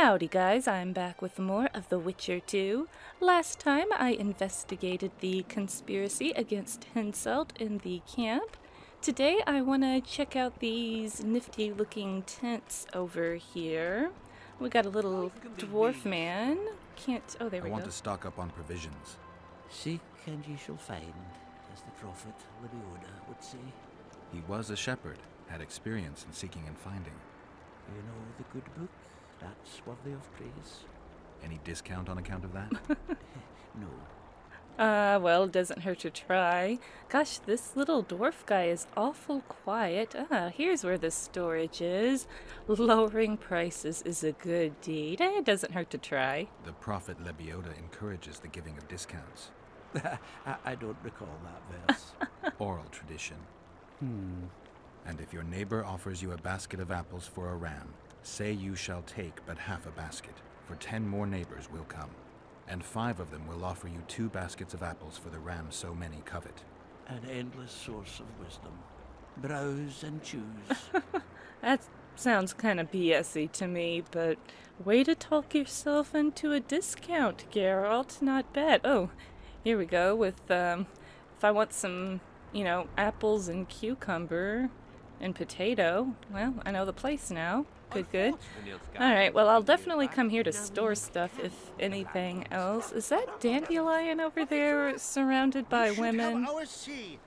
Howdy guys, I'm back with more of The Witcher 2. Last time I investigated the conspiracy against Henselt in the camp. Today I want to check out these nifty looking tents over here. We got a little dwarf man. Oh, there we go. I want to stock up on provisions. Seek and ye shall find, as the prophet Lebioda would say. He was a shepherd, had experience in seeking and finding. You know the good book? That's worthy of praise. Any discount on account of that? No. Well, it doesn't hurt to try. Gosh, this little dwarf guy is awful quiet. Here's where the storage is. Lowering prices is a good deed. It doesn't hurt to try. The prophet Lebioda encourages the giving of discounts. I don't recall that verse. Oral tradition. And if your neighbor offers you a basket of apples for a ram, say you shall take but half a basket, for 10 more neighbors will come, and 5 of them will offer you 2 baskets of apples for the ram so many covet. An endless source of wisdom. Browse and choose. That sounds kind of BS-y to me, but way to talk yourself into a discount, Geralt. Not bad. Oh, here we go with, if I want some, you know, apples and cucumber and potato, well, I know the place now. Good. Alright, well, I'll definitely come here to store stuff, if anything else. Is that Dandelion over there surrounded by women?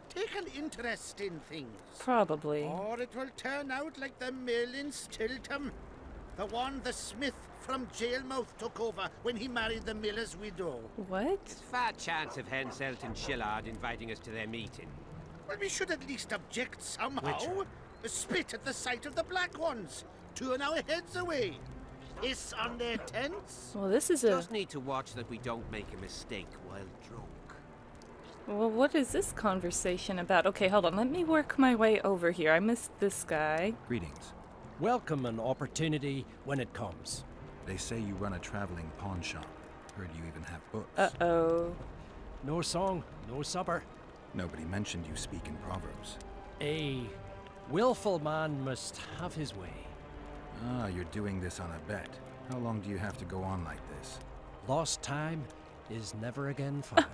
Take an interest in things. Probably. Or it will turn out like the mill in Stilton. The one the smith from Jailmouth took over when he married the miller's widow. What? There's far chance of Henselt and Shillard inviting us to their meeting. Well, we should at least object somehow. Which? Spit at the sight of the black ones. Turn our heads away. Hiss on their tents. Well, this is Just need to watch that we don't make a mistake while drunk. Well, what is this conversation about? Okay, hold on. Let me work my way over here. I missed this guy. Greetings. Welcome an opportunity when it comes. They say you run a traveling pawn shop. Heard you even have books. Uh-oh. No song, no supper. Nobody mentioned you speak in proverbs. A willful man must have his way. Ah, you're doing this on a bet. How long do you have to go on like this? Lost time is never again found.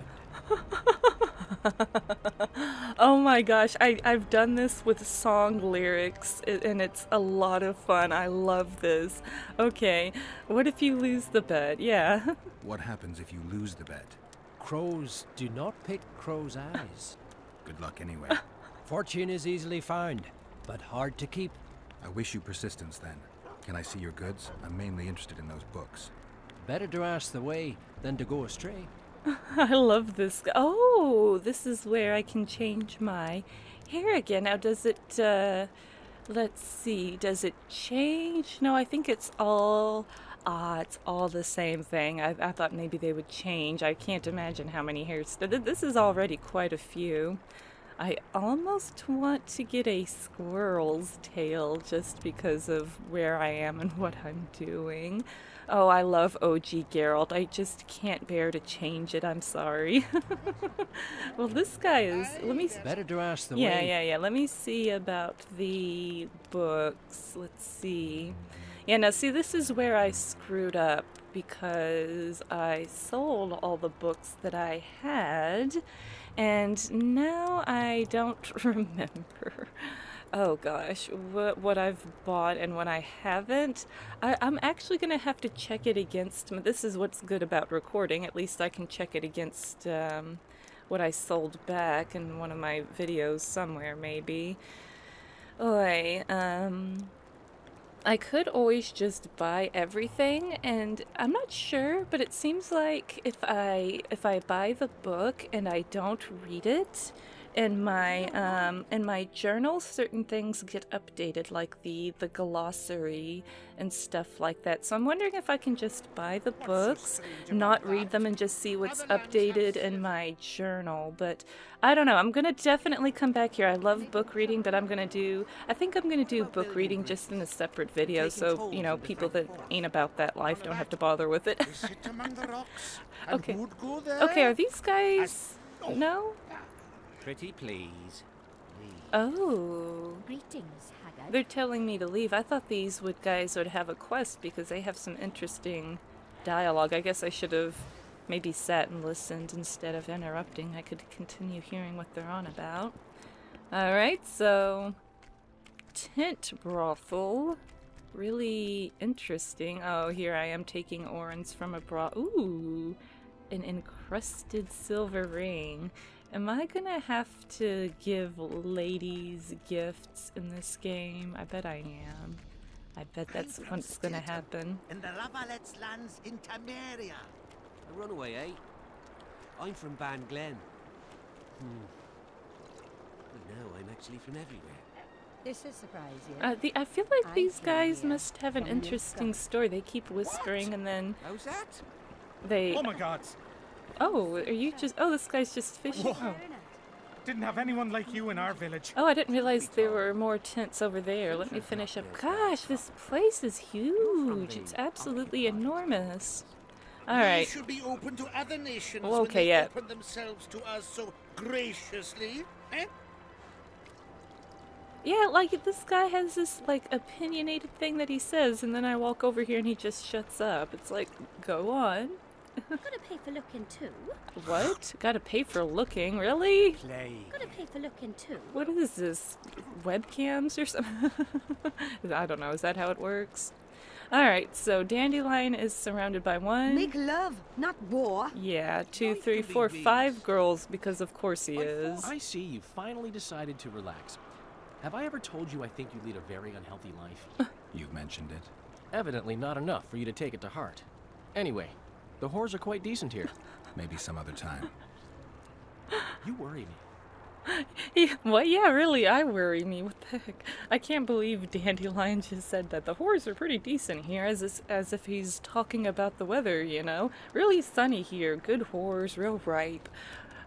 Oh my gosh, I've done this with song lyrics, and it's a lot of fun. I love this. Okay, what if you lose the bet? Yeah. What happens if you lose the bet? Crows do not pick crows' eyes. Good luck anyway. Fortune is easily found, but hard to keep. I wish you persistence then. Can I see your goods? I'm mainly interested in those books. Better to ask the way than to go astray. I love this. Oh, this is where I can change my hair again. Now, does it, let's see, does it change? No, I think it's all the same thing. I thought maybe they would change. I can't imagine how many hairs. This is already quite a few. I almost want to get a squirrel's tail just because of where I am and what I'm doing. Oh, I love OG Geralt. I just can't bear to change it. I'm sorry. Well, this guy is... Let me... Better to ask the way. Yeah. Let me see about the books. Let's see. Yeah, now see, this is where I screwed up because I sold all the books that I had, and now I don't remember. Oh gosh, what I've bought and what I haven't. I'm actually going to have to check it against... This is what's good about recording. At least I can check it against what I sold back in one of my videos somewhere, maybe. Oi, I could always just buy everything, and I'm not sure, but it seems like if I buy the book and I don't read it, in my journal, certain things get updated, like the glossary and stuff like that. So I'm wondering if I can just buy the books, not read them, and just see what's updated in my journal. But I don't know. I'm gonna definitely come back here. I love book reading, but I think I'm gonna do book reading just in a separate video, so you know, people that ain't about that life don't have to bother with it. Okay. Okay. Are these guys? No. Pretty please. Oh. Greetings, Haggard. They're telling me to leave. I thought these guys would have a quest because they have some interesting dialogue. I guess I should have maybe sat and listened instead of interrupting. I could continue hearing what they're on about. Alright, so tent brothel. Really interesting. Oh, here I am taking orans from a Ooh, an encrusted silver ring. Am I gonna have to give ladies gifts in this game? I bet I am. I bet that's what's gonna happen. In the Ravalets lands in Temeria. A runaway, eh? I'm from Ban Glen. But no, I'm actually from everywhere. This is surprise you. I feel like these guys must have an interesting story. They keep whispering and then How's that? they... Oh my god! Oh, are you just... Oh, this guy's just fishing. Whoa. Didn't have anyone like you in our village. Oh, I didn't realize there were more tents over there. Let me finish up. Gosh, this place is huge. It's absolutely enormous. They Alright. should be open to other nations Well, when okay, they yeah. open themselves to us so graciously. Eh? Yeah, like, this guy has this, like, opinionated thing that he says, and then I walk over here and he just shuts up. It's like, go on. Gotta pay for looking too. What? Gotta pay for looking? Really? Play. Gotta pay for looking too. What is this? Webcams or something? I don't know. Is that how it works? Alright, so Dandelion is surrounded by one. Make love, not war. Yeah, 2, 3, 4, 5 girls, because of course he is. I see you finally decided to relax. Have I ever told you I think you lead a very unhealthy life? You've mentioned it. Evidently not enough for you to take it to heart. Anyway, the whores are quite decent here. Maybe some other time. You worry me. What? Yeah, really, I worry me. What the heck? I can't believe Dandelion just said that. The whores are pretty decent here, as if he's talking about the weather, you know? Really sunny here, good whores, real ripe.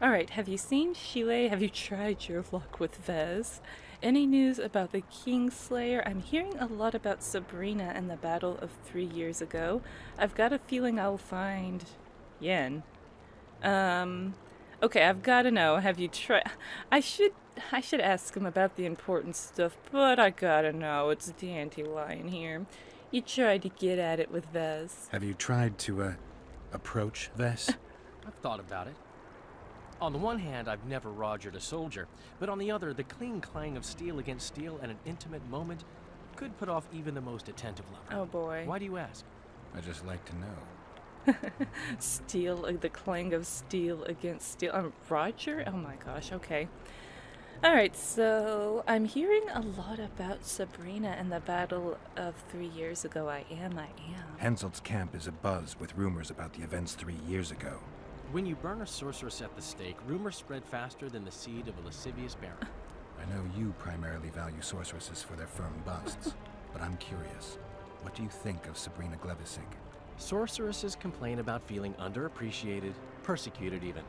Alright, have you seen Chile? Have you tried your luck with Vez? Any news about the Kingslayer? I'm hearing a lot about Sabrina and the battle of 3 years ago. I've got a feeling I'll find Yen. Okay, I've got to know. Have you tried? I should ask him about the important stuff, but I gotta know. It's Dandelion here. You tried to get at it with Vez. Have you tried to, approach Ves? I've thought about it. On the one hand, I've never rogered a soldier, but on the other, the clean clang of steel against steel at an intimate moment could put off even the most attentive lover. Oh boy. Why do you ask? I just like to know. Steel, the clang of steel against steel. Roger? Oh my gosh, okay. Alright, so I'm hearing a lot about Sabrina and the battle of 3 years ago. I am. Henselt's camp is abuzz with rumors about the events 3 years ago. When you burn a sorceress at the stake, rumors spread faster than the seed of a lascivious baron. I know you primarily value sorceresses for their firm busts, but I'm curious. What do you think of Sabrina Glevisig? Sorceresses complain about feeling underappreciated, persecuted even.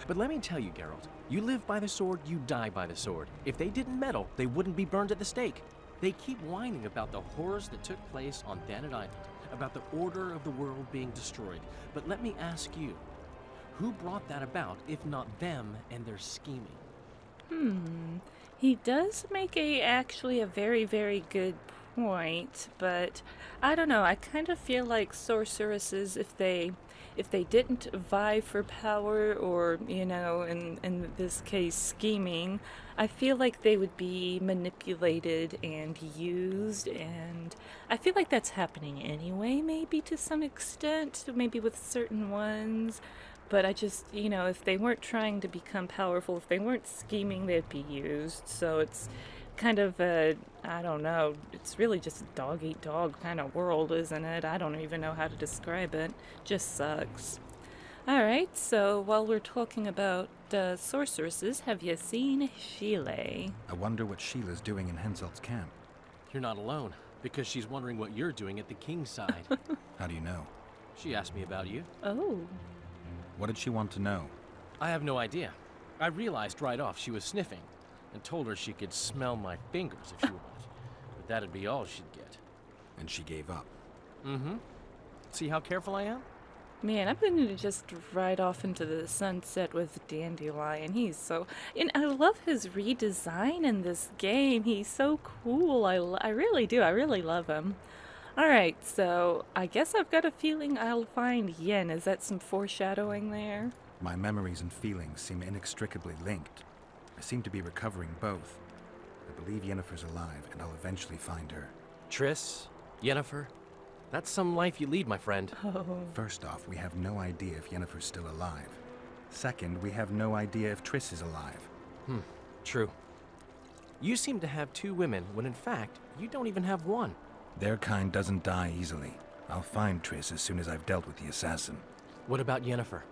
But let me tell you, Geralt, you live by the sword, you die by the sword. If they didn't meddle, they wouldn't be burned at the stake. They keep whining about the horrors that took place on Thanet Island, about the order of the world being destroyed. But let me ask you, who brought that about, if not them and their scheming? He does make actually a very, very good point, but I don't know. I kind of feel like sorceresses, if they didn't vie for power, or, you know, in this case, scheming, I feel like they would be manipulated and used, and I feel like that's happening anyway, maybe to some extent, maybe with certain ones. But I just, you know, if they weren't trying to become powerful, if they weren't scheming, they'd be used. So it's kind of a, I don't know, it's really just a dog-eat-dog kind of world, isn't it? I don't even know how to describe it. Just sucks. Alright, so while we're talking about sorceresses, have you seen Chile? I wonder what Sheila's doing in Henselt's camp. You're not alone, because she's wondering what you're doing at the king's side. How do you know? She asked me about you. Oh. What did she want to know? I have no idea. I realized right off she was sniffing, and told her she could smell my fingers if she wanted. But that'd be all she'd get. And she gave up. Mm-hmm. See how careful I am? Man, I'm gonna just ride off into the sunset with Dandelion. He's so... And I love his redesign in this game. He's so cool. I really do. I really love him. Alright, so I guess I've got a feeling I'll find Yen. Is that some foreshadowing there? My memories and feelings seem inextricably linked. I seem to be recovering both. I believe Yennefer's alive, and I'll eventually find her. Triss, Yennefer, that's some life you lead, my friend. Oh. First off, we have no idea if Yennefer's still alive. Second, we have no idea if Triss is alive. True. You seem to have two women when in fact, you don't even have one. Their kind doesn't die easily. I'll find Triss as soon as I've dealt with the assassin. What about Yennefer?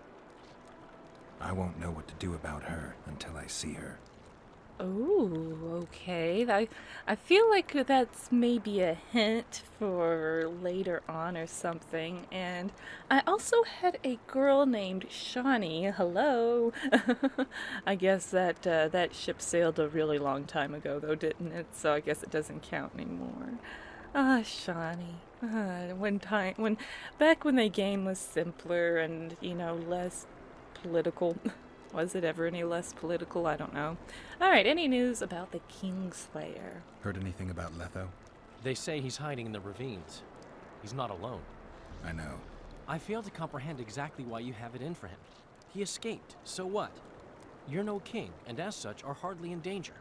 I won't know what to do about her until I see her. Oh, okay. I feel like that's maybe a hint for later on or something. And I also had a girl named Shawnee. Hello. I guess that that ship sailed a really long time ago, though, didn't it? So I guess it doesn't count anymore. Ah, Shawnee. Back when the game was simpler and, you know, less political. Was it ever any less political? I don't know. Alright, any news about the Kingslayer? Heard anything about Letho? They say he's hiding in the ravines. He's not alone. I know. I fail to comprehend exactly why you have it in for him. He escaped, so what? You're no king, and as such are hardly in danger.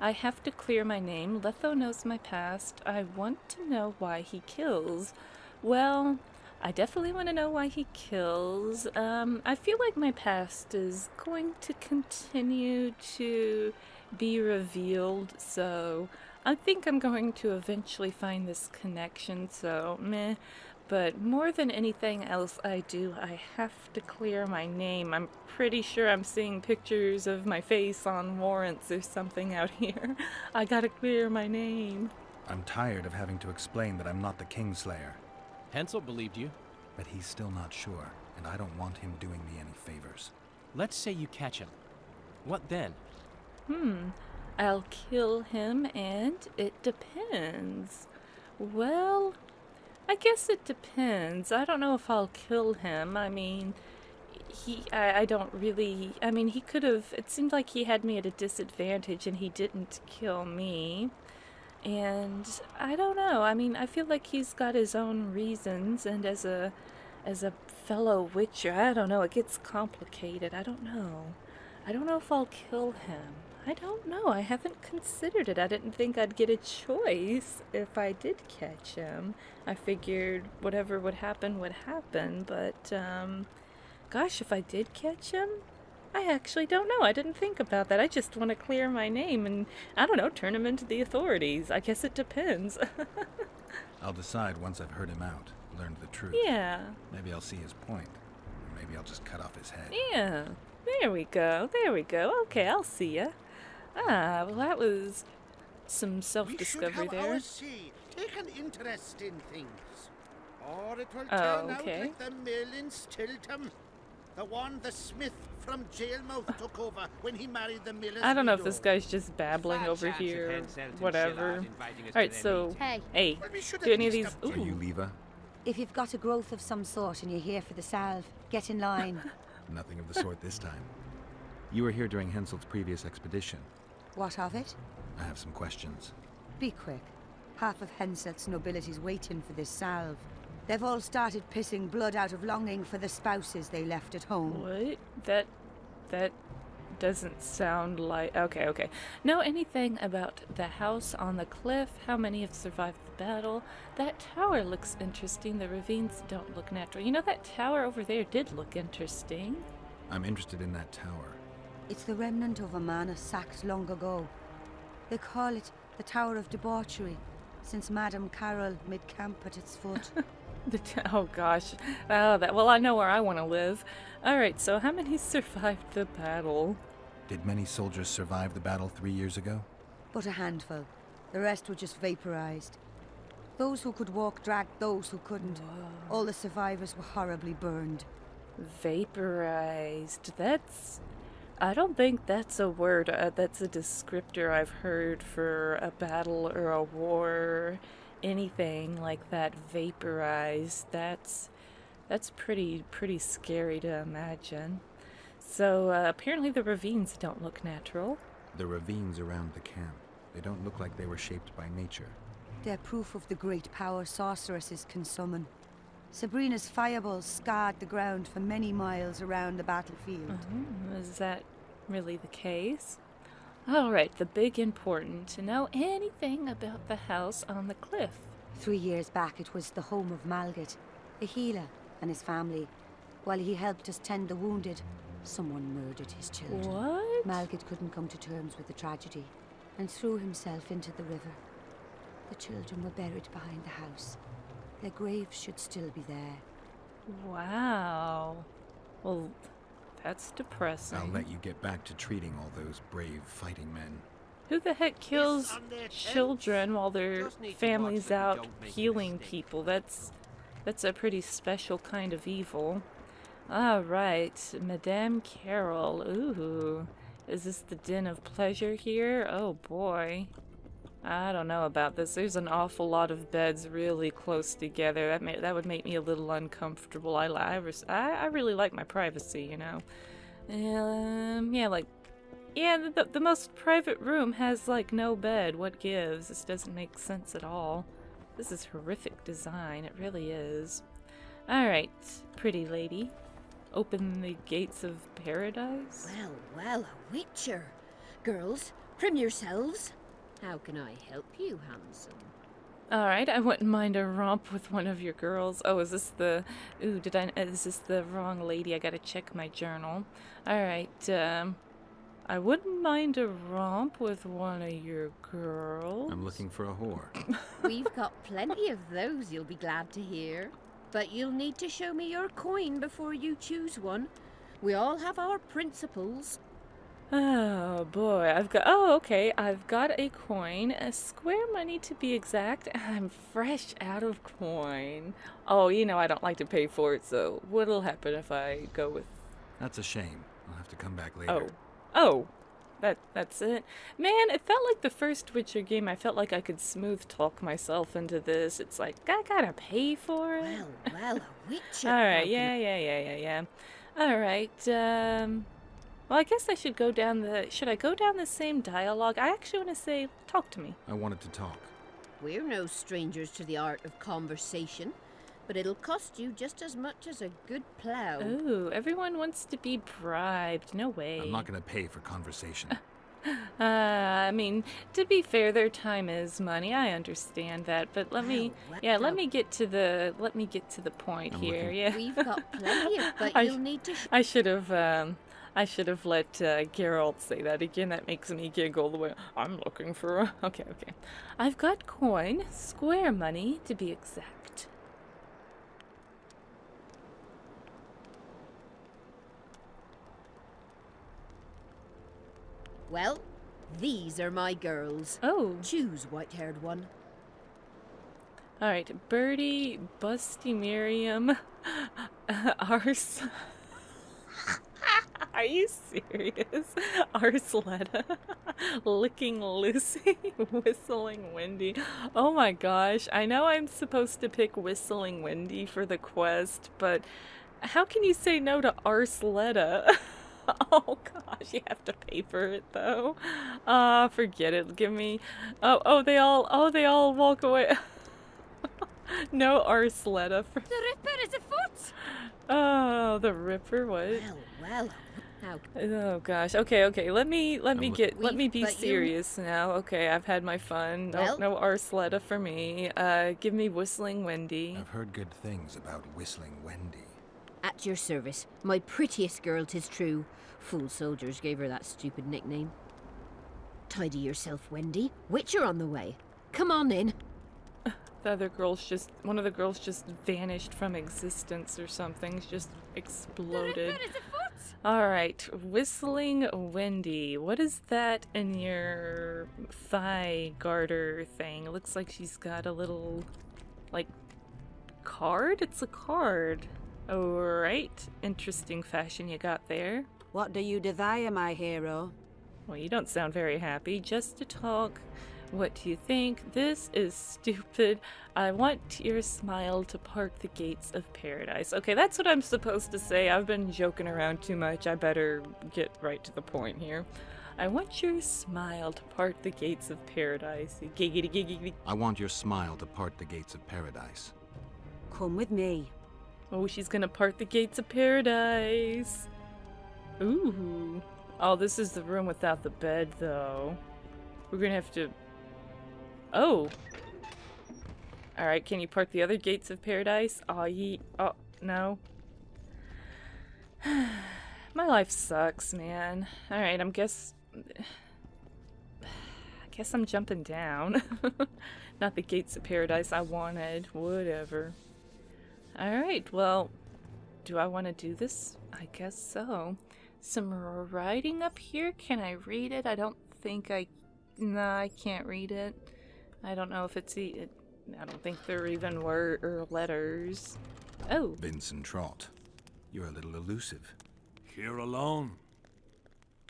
I have to clear my name. Letho knows my past. I want to know why he kills. Well, I definitely want to know why he kills. I feel like my past is going to continue to be revealed, so I think I'm going to eventually find this connection, so meh. But more than anything else I do, I have to clear my name. I'm pretty sure I'm seeing pictures of my face on warrants or something out here. I gotta clear my name. I'm tired of having to explain that I'm not the Kingslayer. Henselt believed you. But he's still not sure, and I don't want him doing me any favors. Let's say you catch him. What then? I'll kill him, and it depends. Well, I guess it depends. I don't know if I'll kill him. I mean, I don't really... I mean, he could have... It seemed like he had me at a disadvantage, and he didn't kill me. And I don't know. I mean, I feel like he's got his own reasons, and as a fellow witcher, I don't know. It gets complicated. I don't know. I don't know if I'll kill him. I don't know. I haven't considered it. I didn't think I'd get a choice if I did catch him. I figured whatever would happen, but gosh, if I did catch him, I actually don't know. I didn't think about that. I just want to clear my name and, I don't know, turn him into the authorities. I guess it depends. I'll decide once I've heard him out, learned the truth. Yeah. Maybe I'll see his point. Or maybe I'll just cut off his head. Yeah. There we go. Okay, I'll see ya. Ah, well that was some self-discovery there. We should have our say, take an interest in things. Or it will turn out like the mill in Stilton. The one the smith from Jailmouth took over when he married the miller's I don't know if widow. this guy's just babbling over here, whatever. Alright, so, hey, Well, we should do at any of least these... have- Are you Leva? If you've got a growth of some sort and you're here for the salve, get in line. Nothing of the sort this time. You were here during Henselt's previous expedition. What of it? I have some questions. Be quick. Half of Henselt's nobility's waiting for this salve. They've all started pissing blood out of longing for the spouses they left at home. What? That doesn't sound like... Okay. Know anything about the house on the cliff? How many have survived the battle? That tower looks interesting. The ravines don't look natural. You know, that tower over there did look interesting. I'm interested in that tower. It's the remnant of a manor sacked long ago. They call it the Tower of Debauchery, since Madame Carol made camp at its foot. Oh gosh. Well, I know where I want to live. Alright, so how many survived the battle? Did many soldiers survive the battle 3 years ago? But a handful. The rest were just vaporized. Those who could walk dragged those who couldn't. Whoa. All the survivors were horribly burned. Vaporized. I don't think that's a word. That's a descriptor I've heard for a battle or a war. Anything like that. Vaporized. That's That's pretty scary to imagine. So, apparently the ravines don't look natural. The ravines around the camp, they don't look like they were shaped by nature. They're proof of the great power sorceresses can summon. Sabrina's fireballs scarred the ground for many miles around the battlefield. Is that really the case? Alright, the big important. To know anything about the house on the cliff. 3 years back, it was the home of Malgat, a healer, and his family. While he helped us tend the wounded, someone murdered his children. What? Malgat couldn't come to terms with the tragedy and threw himself into the river. The children were buried behind the house. Their graves should still be there. Wow. Well, that's depressing. I'll let you get back to treating all those brave fighting men. Who the heck kills children while their family's out healing people? That's a pretty special kind of evil. Alright, Madame Carol. Ooh. Is this the den of pleasure here? Oh boy. I don't know about this. There's an awful lot of beds really close together. That would make me a little uncomfortable. I really like my privacy, you know. Yeah, the most private room has like no bed. What gives? This doesn't make sense at all. This is horrific design. It really is. Alright, pretty lady. Open the gates of paradise? Well, well, a witcher. Girls, trim yourselves. How can I help you, handsome? Alright, I wouldn't mind a romp with one of your girls. Oh, is this the... Ooh, is this the wrong lady? I gotta check my journal. Alright, I wouldn't mind a romp with one of your girls. I'm looking for a whore. We've got plenty of those, you'll be glad to hear. But you'll need to show me your coin before you choose one. We all have our principles. Oh boy, I've got a coin, a square money to be exact, and I'm fresh out of coin. Oh, you know I don't like to pay for it, so what'll happen if I go with... That's a shame. I'll have to come back later. Oh, that's it. Man, it felt like the first Witcher game. I felt like I could smooth talk myself into this. It's like, I gotta pay for it. Well, a witcher. Alright, yeah. Alright, well, I guess I should go down should I go down the same dialogue? I actually want to say, talk to me. I wanted to talk. We're no strangers to the art of conversation, but it'll cost you just as much as a good plow. Ooh, everyone wants to be bribed. No way. I'm not going to pay for conversation. I mean, to be fair, their time is money. I understand that, but let me get to the point here. Yeah. We've got plenty of, but you'll need to. I should have let Geralt say that again. That makes me giggle the way I'm looking for a... Okay. I've got coin, square money to be exact. Well, these are my girls. Oh. Choose, white-haired one. Alright, Birdie, Busty Miriam, Ars... Are you serious? Arsletta, Licking Lucy, Whistling Wendy. Oh my gosh, I know I'm supposed to pick Whistling Wendy for the quest, but how can you say no to Arsletta? Oh gosh, you have to pay for it though. Forget it. Give me... they all walk away. No Arsletta. The Ripper is afoot! Oh, the Ripper, what? Well, how... Oh gosh. Okay. Let me be serious now. Okay, I've had my fun. No Arsletta for me. Give me Whistling Wendy. I've heard good things about Whistling Wendy. At your service. My prettiest girl, 'tis true. Fool soldiers gave her that stupid nickname. Tidy yourself, Wendy. Witcher on the way. Come on in. One of the girls just vanished from existence or something. Just exploded. Alright, Whistling Wendy. What is that in your thigh garter thing? It looks like she's got a little, like, card? It's a card. Alright, interesting fashion you got there. What do you desire, my hero? Well, you don't sound very happy. Just to talk What do you think? This is stupid. I want your smile to part the gates of paradise. Okay, that's what I'm supposed to say. I've been joking around too much. I better get right to the point here. I want your smile to part the gates of paradise. Giggity giggity. I want your smile to part the gates of paradise. Come with me. Oh, she's gonna part the gates of paradise. Ooh. Oh, this is the room without the bed, though. We're gonna have to... Oh. Alright, can you part the other gates of paradise? Oh, oh, no. My life sucks, man. Alright, I guess I'm jumping down. Not the gates of paradise I wanted. Whatever. Alright, well, do I want to do this? I guess so. Some writing up here. Can I read it? I don't think I... No, I can't read it. I don't know if it's... I don't think there are even words or letters. Oh. Vincent Traut. You're a little elusive. Here alone.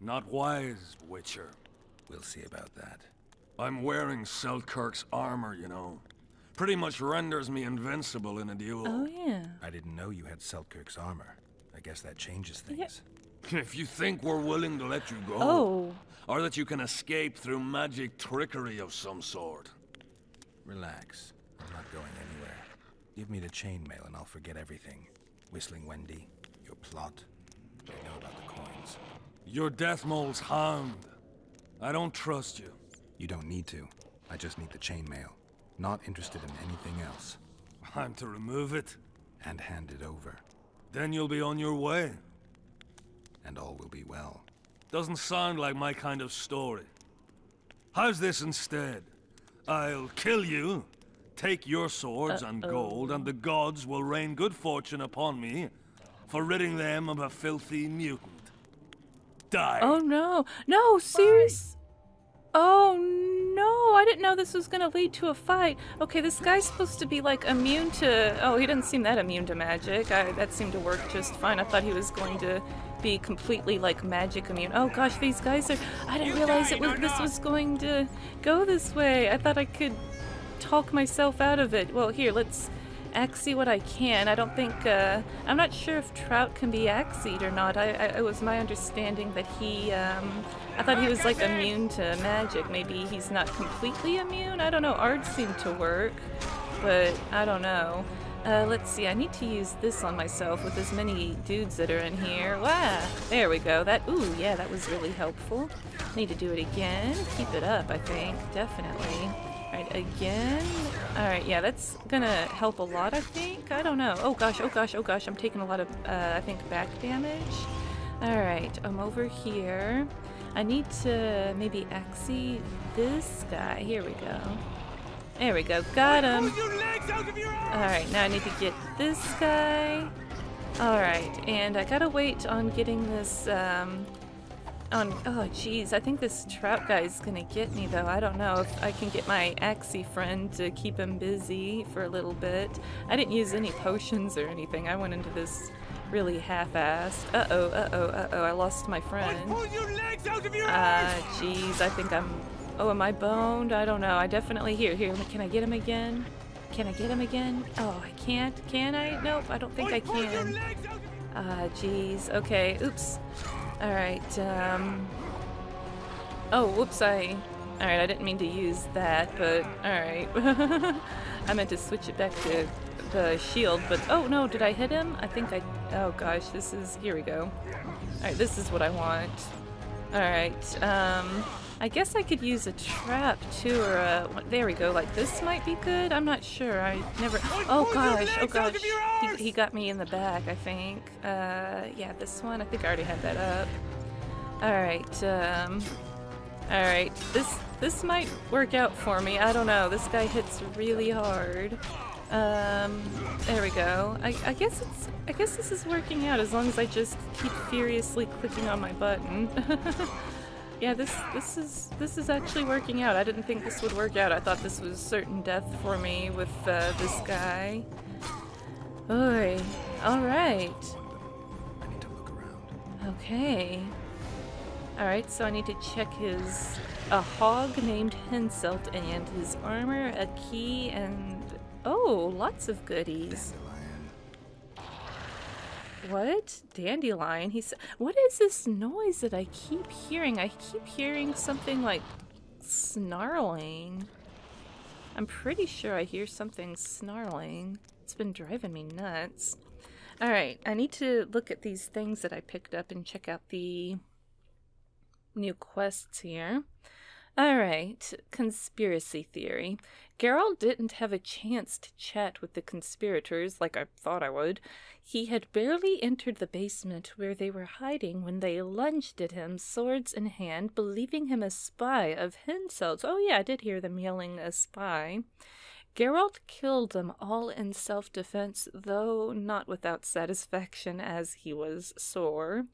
Not wise, Witcher. We'll see about that. I'm wearing Selkirk's armor, you know. Pretty much renders me invincible in a duel. Oh, yeah. I didn't know you had Selkirk's armor. I guess that changes things. Yeah. If you think we're willing to let you go, oh. Or that you can escape through magic trickery of some sort. Relax. I'm not going anywhere. Give me the chainmail and I'll forget everything. Whistling Wendy, your plot. I know about the coins. You're Dethmold's hound. I don't trust you. You don't need to. I just need the chainmail. Not interested in anything else. I'm to remove it? And hand it over. Then you'll be on your way. And all will be well. Doesn't sound like my kind of story. How's this instead? I'll kill you, take your swords and gold, and the gods will rain good fortune upon me for ridding them of a filthy mutant. Die. Oh no. No, serious? Oh no, I didn't know this was gonna lead to a fight. Okay, this guy's supposed to be like immune to... Oh, he doesn't seem that immune to magic. That seemed to work just fine. I thought he was going to be completely like magic immune. Oh gosh, these guys are... I didn't realize this was going to go this way. I thought I could talk myself out of it. Well, here, let's axie what I can. I don't think... I'm not sure if Traut can be axied or not. It was my understanding that he... I thought he was like immune to magic. Maybe he's not completely immune? I don't know. Arts seem to work, but I don't know. Let's see, I need to use this on myself with as many dudes that are in here. Wow, there we go. Ooh, yeah, that was really helpful. Need to do it again. Keep it up, I think. Definitely. Alright, again. Alright, yeah, that's gonna help a lot, I think. I don't know. Oh gosh, oh gosh, oh gosh. I'm taking a lot of, I think, back damage. Alright, I'm over here. I need to maybe axie this guy. Here we go. There we go. Got him. Alright, now I need to get this guy. Alright, and I gotta wait on getting this, oh jeez, I think this Traut guy is gonna get me though. I don't know if I can get my Axie friend to keep him busy for a little bit. I didn't use any potions or anything. I went into this really half-assed. I lost my friend. Jeez, I think I'm... Oh, am I boned? I don't know. I definitely... Here, can I get him again? Can I get him again? Oh, I can't. Can I? Nope, I don't think I can. Jeez. Okay, oops. Alright, oh, whoops, Alright, I didn't mean to use that, but alright. I meant to switch it back to the shield, but oh no, did I hit him? I think I... Oh gosh, this is... Here we go. Alright, this is what I want. Alright, I guess I could use a trap too, or a... There we go, like this might be good? I'm not sure, I never... Oh gosh, he got me in the back, I think. Yeah, this one, I think I already had that up. Alright, alright, this might work out for me, I don't know, this guy hits really hard. There we go. I guess this is working out as long as I just keep furiously clicking on my button. Yeah, this is actually working out. I didn't think this would work out. I thought this was certain death for me with this guy. Oi. Alright. I need to look around. Okay. Alright, so I need to check a hog named Henselt and his armor, a key, and oh, lots of goodies. What? Dandelion? What is this noise that I keep hearing? I keep hearing something like snarling. I'm pretty sure I hear something snarling. It's been driving me nuts. Alright, I need to look at these things that I picked up and check out the new quests here. Alright, conspiracy theory. Geralt didn't have a chance to chat with the conspirators like I thought I would. He had barely entered the basement where they were hiding when they lunged at him, swords in hand, believing him a spy of Henselt's. Oh yeah, I did hear them yelling a spy. Geralt killed them all in self-defense, though not without satisfaction, as he was sore.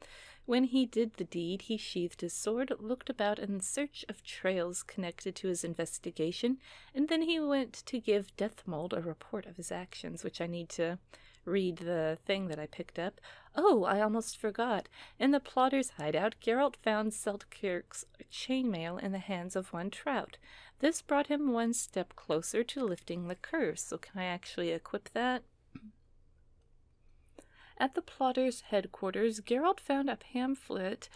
When he did the deed, he sheathed his sword, looked about in search of trails connected to his investigation, and then he went to give Dethmold a report of his actions, which I need to read the thing that I picked up. Oh, I almost forgot. In the plotter's hideout, Geralt found Seltkirk's chainmail in the hands of one Traut. This brought him one step closer to lifting the curse, so can I actually equip that? At the plotter's headquarters, Geralt found a pamphlet,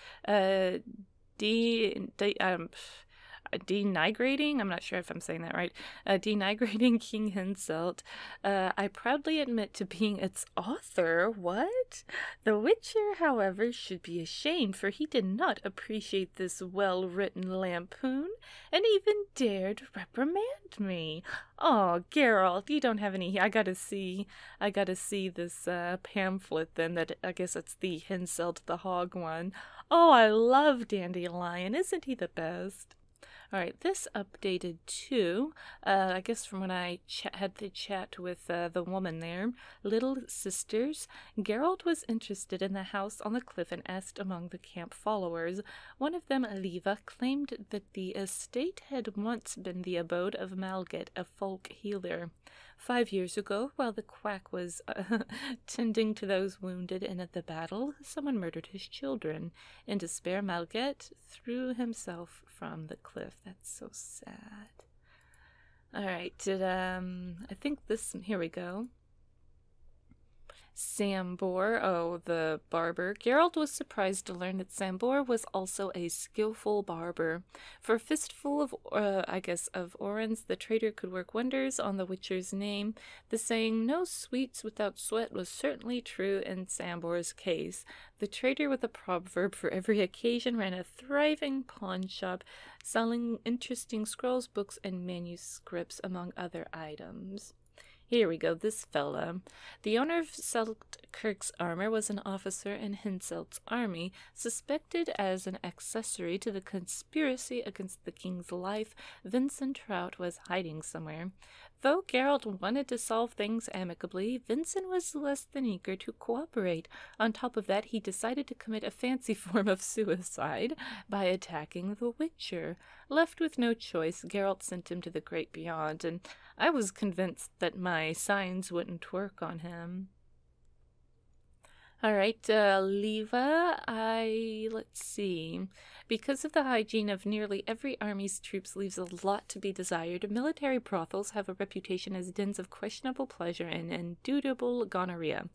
denigrating, I'm not sure if I'm saying that right, denigrating King Henselt. I proudly admit to being its author. What? The Witcher, however, should be ashamed, for he did not appreciate this well-written lampoon, and even dared reprimand me. Oh, Geralt, you don't have any. I gotta see this pamphlet then. That I guess it's the Henselt the Hog one. Oh, I love Dandelion. Isn't he the best? Alright, this updated too, I guess from when I had the chat with the woman there. Little Sisters. Geralt was interested in the house on the cliff and asked among the camp followers. One of them, Aliva, claimed that the estate had once been the abode of Malget, a folk healer. 5 years ago, while the quack was tending to those wounded in the battle, someone murdered his children. In despair, Malget threw himself from the cliff. That's so sad. Alright, I think this, here we go. Sambor, oh, the barber. Geralt was surprised to learn that Sambor was also a skillful barber. For a fistful of, of orens, the trader could work wonders on the Witcher's name. The saying, no sweets without sweat, was certainly true in Sambor's case. The trader, with a proverb for every occasion, ran a thriving pawn shop, selling interesting scrolls, books, and manuscripts, among other items. Here we go, this fella. The owner of Seltkirk's armor was an officer in Henselt's army, suspected as an accessory to the conspiracy against the king's life. Vincent Traut was hiding somewhere. Though Geralt wanted to solve things amicably, Vincent was less than eager to cooperate. On top of that, he decided to commit a fancy form of suicide by attacking the Witcher. Left with no choice, Geralt sent him to the great beyond, and I was convinced that my signs wouldn't work on him. Alright, Leva, let's see. Because of the hygiene of nearly every army's troops leaves a lot to be desired, military brothels have a reputation as dens of questionable pleasure and indubitable gonorrhea.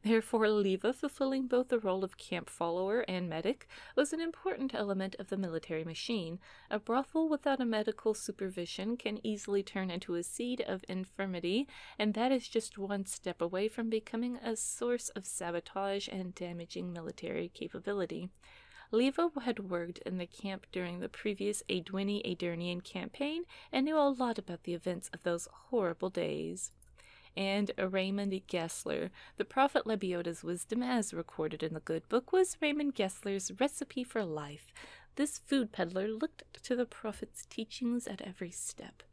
Therefore, Leva, fulfilling both the role of camp follower and medic, was an important element of the military machine. A brothel without a medical supervision can easily turn into a seed of infirmity, and that is just one step away from becoming a source of sabotage and damaging military capability. Leva had worked in the camp during the previous Adurnian campaign and knew a lot about the events of those horrible days. And Raymond Gessler. The prophet Lebioda's wisdom, as recorded in the good book, was Raymond Gessler's recipe for life. This food peddler looked to the prophet's teachings at every step,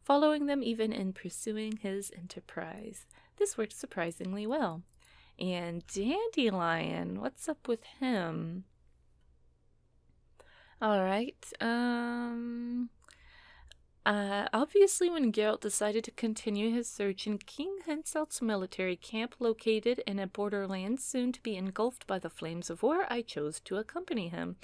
following them even in pursuing his enterprise. This worked surprisingly well. And Dandelion, what's up with him? Alright, obviously when Geralt decided to continue his search in King Henselt's military camp located in a borderland soon to be engulfed by the flames of war, I chose to accompany him.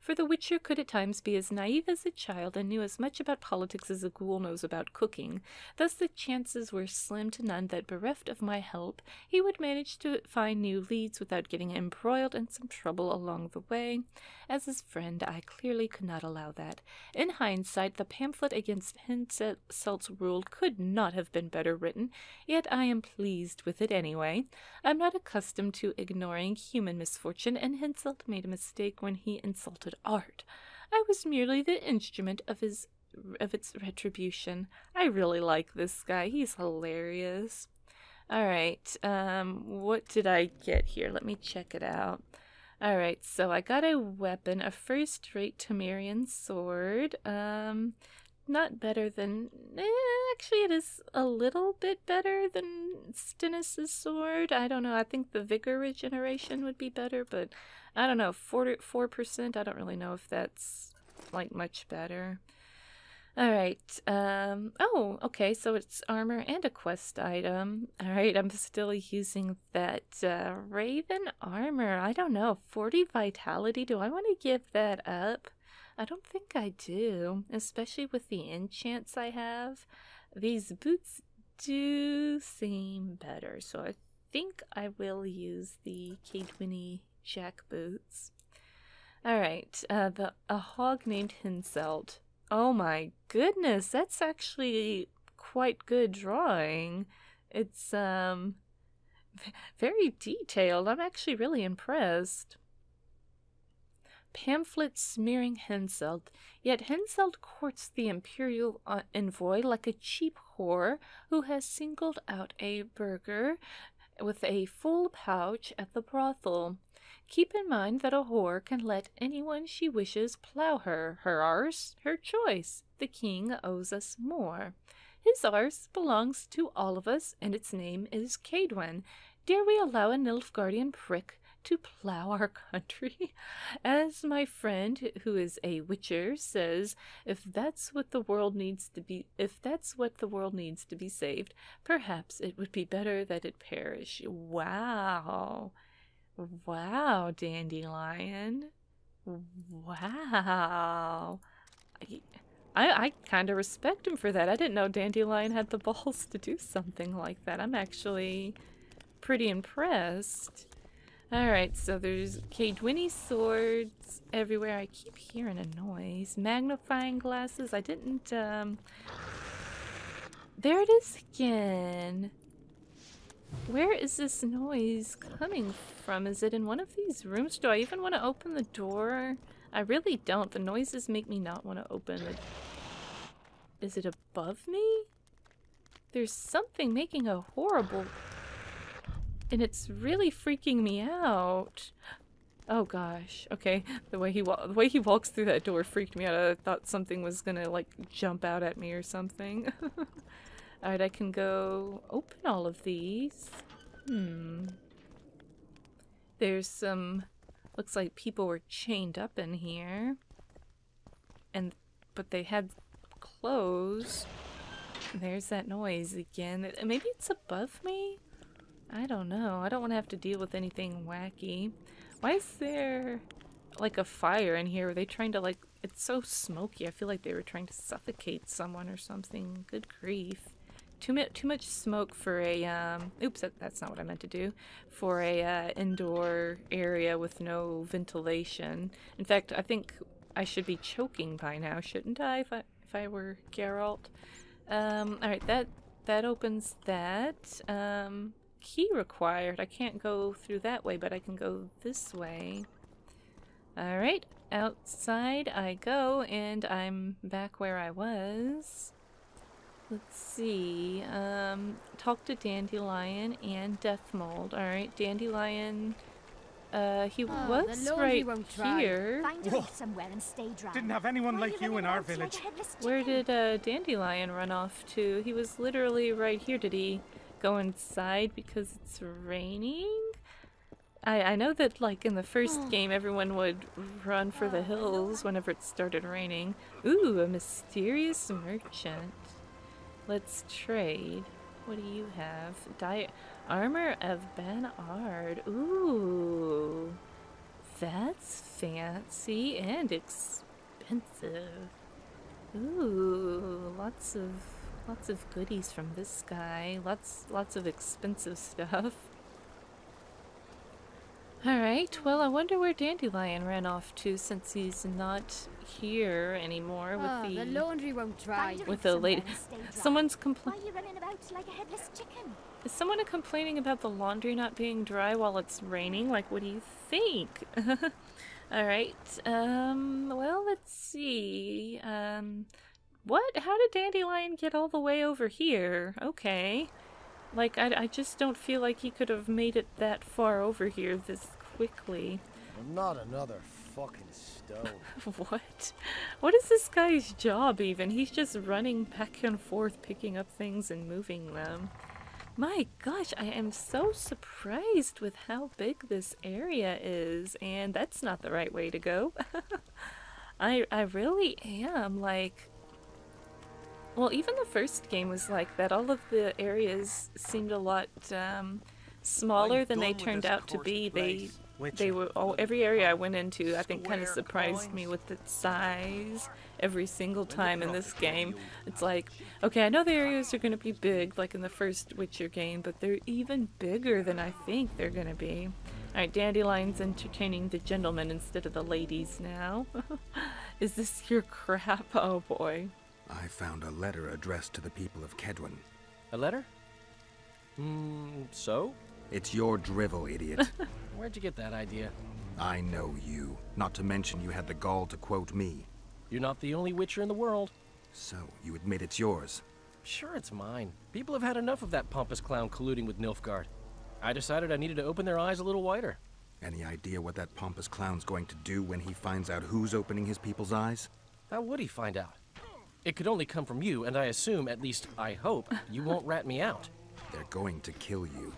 for the Witcher could at times be as naive as a child and knew as much about politics as a ghoul knows about cooking. Thus the chances were slim to none that, bereft of my help, he would manage to find new leads without getting embroiled in some trouble along the way. As his friend, I clearly could not allow that. In hindsight, the pamphlet against Henselt's rule could not have been better written, yet I am pleased with it anyway. I'm not accustomed to ignoring human misfortune, and Henselt made a mistake when he insulted art. I was merely the instrument of its retribution. I really like this guy. He's hilarious. Alright, what did I get here? Let me check it out. Alright, so I got a weapon, a first-rate Temerian sword. Not better than... actually, it is a little bit better than Stennis' sword. I don't know. I think the Vigor Regeneration would be better, but I don't know. 4%, I don't really know if that's, like, much better. Alright, oh, okay, so it's armor and a quest item. Alright, I'm still using that, Raven armor. I don't know, 40 vitality, do I want to give that up? I don't think I do, especially with the enchants I have. These boots do seem better, so I think I will use the Cadwini jack boots. Alright, a hog named Henselt. Oh my goodness, that's actually quite good drawing. It's, very detailed. I'm actually really impressed. Pamphlet smearing Henselt, yet Henselt courts the imperial envoy like a cheap whore who has singled out a burgher with a full pouch at the brothel. Keep in mind that a whore can let anyone she wishes plow her arse, her choice. The king owes us more. His arse belongs to all of us, and its name is Cadwin. Dare we allow a Nilfgaardian prick to plow our country? As my friend, who is a witcher, says, if that's what the world needs to be saved, perhaps it would be better that it perish. Wow. Wow, Dandelion. Wow. I kind of respect him for that. I didn't know Dandelion had the balls to do something like that. I'm actually pretty impressed. Alright, so there's Cadwini swords everywhere. I keep hearing a noise. Magnifying glasses. I didn't, there it is again. Where is this noise coming from? Is it in one of these rooms? Do I even want to open the door? I really don't. The noises make me not want to open it. Is it above me? There's something making a horrible... And it's really freaking me out. Oh gosh. Okay, the way he walks through that door freaked me out. I thought something was gonna like jump out at me or something. Alright, I can go open all of these. There's some... Looks like people were chained up in here. But they had clothes. There's that noise again. Maybe it's above me? I don't know. I don't want to have to deal with anything wacky. Why is there like a fire in here? Were they trying to like... It's so smoky. I feel like they were trying to suffocate someone or something. Good grief. Too much smoke for a, oops, that's not what I meant to do. For a, indoor area with no ventilation. In fact, I think I should be choking by now, shouldn't I, if I were Geralt? Alright, that opens that. Key required. I can't go through that way, but I can go this way. Alright, outside I go, and I'm back where I was. Let's see, talk to Dandelion and Dethmold. Alright, Dandelion, he was right here. Find a leak somewhere and stay dry. Didn't have anyone like you in our village. Where did, Dandelion run off to? He was literally right here. Did he go inside because it's raining? I know that, like, in the first game, everyone would run for the hills whenever it started raining. Ooh, a mysterious merchant. Let's trade. What do you have? Armor of Ben Ard. Ooh. That's fancy and expensive. Ooh, lots of goodies from this guy. Lots of expensive stuff. Alright, well, I wonder where Dandelion ran off to since he's not here anymore with the laundry won't dry. with the lady. Someone's complaining. Why are you running about like a headless chicken? Is someone complaining about the laundry not being dry while it's raining? Like, what do you think? Alright, well, let's see. What? How did Dandelion get all the way over here? Okay. Like, I just don't feel like he could have made it that far over here this quickly. Well, not another fucking stone. What? What is this guy's job even? He's just running back and forth, picking up things and moving them. My gosh, I am so surprised with how big this area is, and that's not the right way to go. I really am, like... Well, even the first game was like that. All of the areas seemed a lot smaller than they turned out to be. They were every area I went into, I think, kind of surprised me with its size every single time in this game. It's like, okay, I know the areas are going to be big, like in the first Witcher game, but they're even bigger than I think they're going to be. Alright, Dandelion's entertaining the gentlemen instead of the ladies now. Is this your crap? Oh boy. I found a letter addressed to the people of Kedwen. A letter? So? It's your drivel, idiot. Where'd you get that idea? I know you. Not to mention you had the gall to quote me. You're not the only Witcher in the world. So, you admit it's yours? Sure, it's mine. People have had enough of that pompous clown colluding with Nilfgaard. I decided I needed to open their eyes a little wider. Any idea what that pompous clown's going to do when he finds out who's opening his people's eyes? How would he find out? It could only come from you, and I assume, at least I hope, you won't rat me out. They're going to kill you.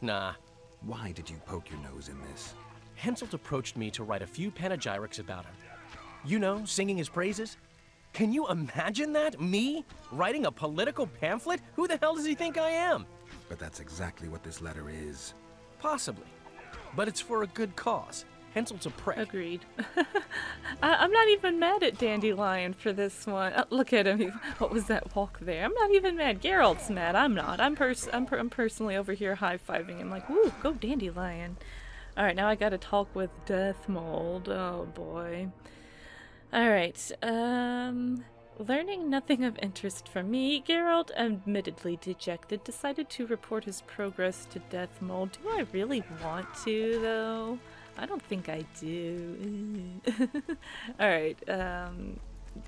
Nah. Why did you poke your nose in this? Henselt approached me to write a few panegyrics about him. You know, singing his praises. Can you imagine that? Me? Writing a political pamphlet? Who the hell does he think I am? But that's exactly what this letter is. Possibly. But it's for a good cause. Henselt's a prick. Agreed. I'm not even mad at Dandelion for this one. Look at him. What was that walk there? I'm not even mad. Geralt's mad. I'm not. I'm personally over here high-fiving him like, woo, go Dandelion. Alright, now I gotta talk with Dethmold. Oh boy. Alright, learning nothing of interest from me, Geralt, admittedly dejected, decided to report his progress to Dethmold. Do I really want to, though? I don't think I do. Alright,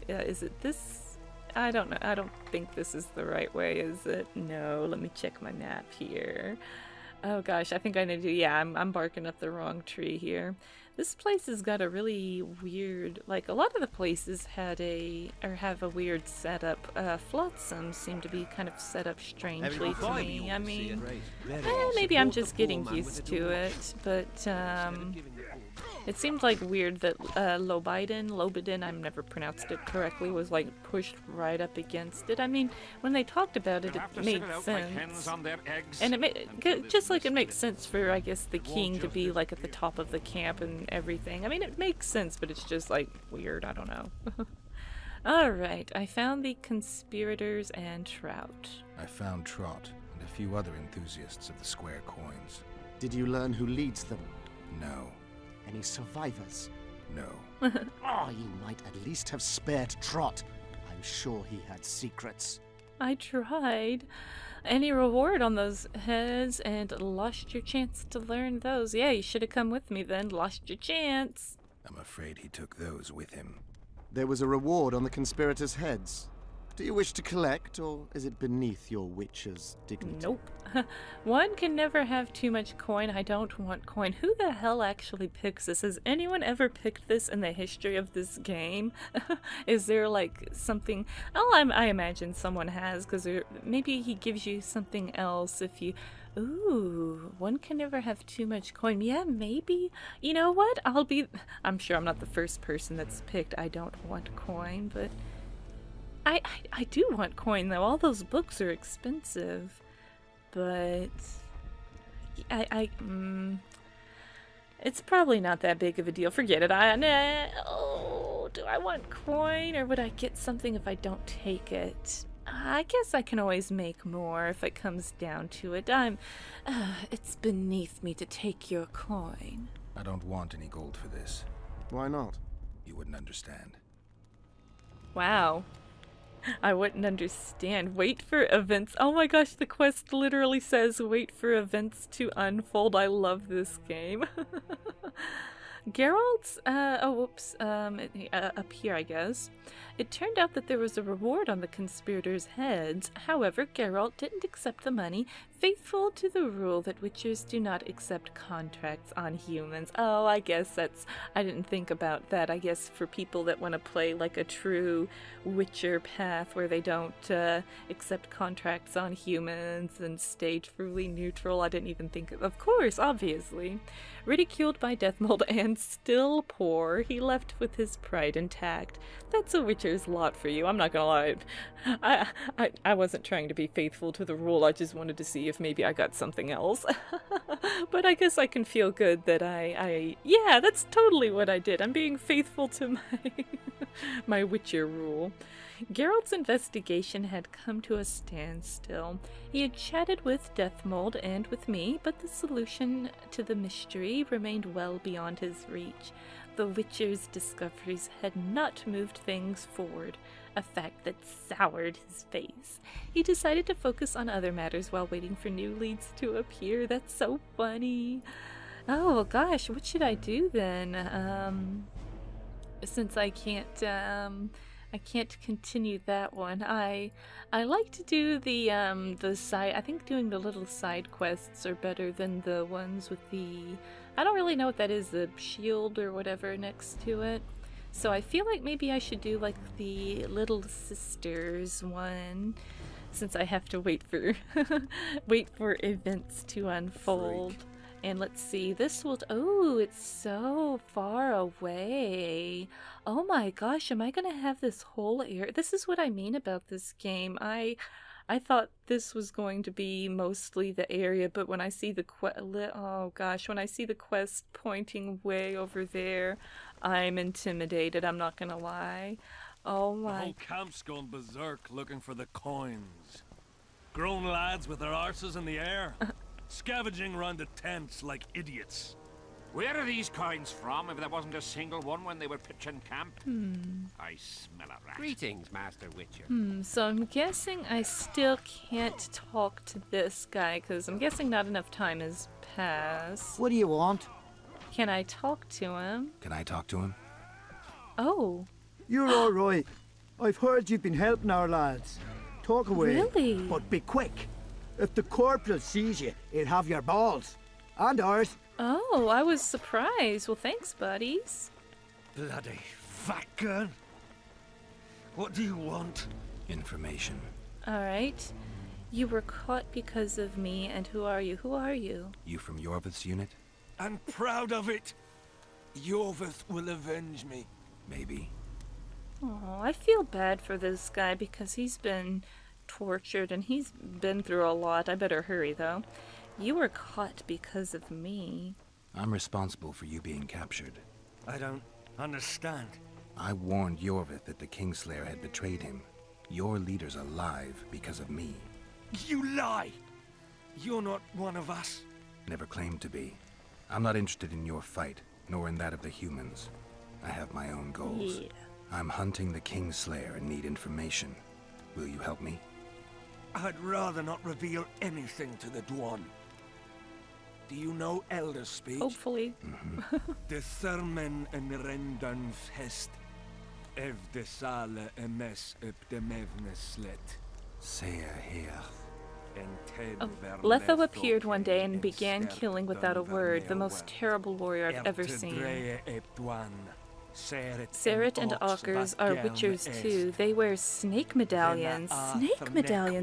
is it this? I don't know. I don't think this is the right way, is it? No, let me check my map here. Oh gosh, I think I need to, yeah, I'm barking up the wrong tree here. This place has got a really weird, like a lot of the places have a weird setup. Flotsam seem to be kind of set up strangely to me. I mean, maybe I'm just getting used to it, but it seemed like weird that Lobiden, I've never pronounced it correctly, was like pushed right up against it. I mean, when they talked about it, it made sense. And it made, just like it makes sense for, I guess, the king to be like at the top of the camp and everything. I mean, it makes sense, but it's just like weird. I don't know. Alright, I found the conspirators and Traut. I found Traut and a few other enthusiasts of the square coins. Did you learn who leads them? No. Any survivors? No. Oh, you might at least have spared Traut. I'm sure he had secrets. I tried. Any reward on those heads and lost your chance to learn those. Yeah, you should have come with me then. Lost your chance. I'm afraid he took those with him. There was a reward on the conspirators' heads. Do you wish to collect, or is it beneath your witcher's dignity? Nope. One can never have too much coin. I don't want coin. Who the hell actually picks this? Has anyone ever picked this in the history of this game? Is there like something? Oh, I imagine someone has, because maybe he gives you something else if you... Ooh, one can never have too much coin. Yeah, maybe. You know what? I'm sure I'm not the first person that's picked I don't want coin, but... I do want coin, though. All those books are expensive. But... It's probably not that big of a deal. Forget it. Oh, do I want coin or would I get something if I don't take it? I guess I can always make more if it comes down to it. It's beneath me to take your coin. I don't want any gold for this. Why not? You wouldn't understand. Wow. I wouldn't understand. Wait for events. Oh my gosh, the quest literally says wait for events to unfold. I love this game. Geralt, up here, I guess. It turned out that there was a reward on the conspirators' heads. However, Geralt didn't accept the money, faithful to the rule that witchers do not accept contracts on humans. Oh, I guess I didn't think about that. I guess for people that want to play like a true witcher path where they don't accept contracts on humans and stay truly neutral, I didn't even think of course, obviously. Ridiculed by Dethmold and still poor, he left with his pride intact. That's a witcher's lot for you, I'm not gonna lie. I wasn't trying to be faithful to the rule, I just wanted to see if maybe I got something else. But I guess I can feel good that yeah, that's totally what I did. I'm being faithful to my witcher rule. Geralt's investigation had come to a standstill. He had chatted with Dethmold and with me, but the solution to the mystery remained well beyond his reach. The Witcher's discoveries had not moved things forward, a fact that soured his face. He decided to focus on other matters while waiting for new leads to appear. That's so funny. Oh gosh, what should I do then? Since I can't continue that one. I like to do the side. I think doing the little side quests are better than the ones with the. I don't really know what that is. The shield or whatever next to it. So I feel like maybe I should do like the Little Sisters one, since I have to wait for events to unfold. Freak. And let's see, this will, oh, it's so far away. Oh my gosh, am I gonna have this whole area? This is what I mean about this game. I thought this was going to be mostly the area, but when I see the when I see the quest pointing way over there, I'm intimidated, I'm not gonna lie. Oh my. The whole camp's gone berserk looking for the coins. Grown lads with their arses in the air. Scavenging around the tents like idiots. Where are these coins from if there wasn't a single one when they were pitching camp? I smell a rat. Greetings, Master Witcher. So I'm guessing I still can't talk to this guy, because I'm guessing not enough time has passed. What do you want? Can I talk to him? Can I talk to him? Oh. You're all right. I've heard you've been helping our lads. Talk away. Really? But be quick. If the corporal sees you, he'll have your balls. And ours. Oh, I was surprised. Well, thanks, buddies. Bloody fat gun. What do you want? Information. Alright. You were caught because of me, and who are you? Who are you? You from Yorvith's unit? I'm proud of it. Yorvith will avenge me. Maybe. Oh, I feel bad for this guy because he's been tortured and he's been through a lot. I better hurry though. You were caught because of me. I'm responsible for you being captured. I don't understand. I warned Yorvith that the Kingslayer had betrayed him. Your leader's alive because of me. You lie! You're not one of us. Never claimed to be. I'm not interested in your fight, nor in that of the humans. I have my own goals. Yeah. I'm hunting the Kingslayer and need information. Will you help me? I'd rather not reveal anything to the Dwan. Do you know Elder speech? Hopefully. De thermen en rendans hest. Ev de sale emes up de mevneslet. Sea heath. Letho appeared one day and began killing without a word, the most terrible warrior I've ever seen. Seret and Aukers are witchers too. They wear snake medallions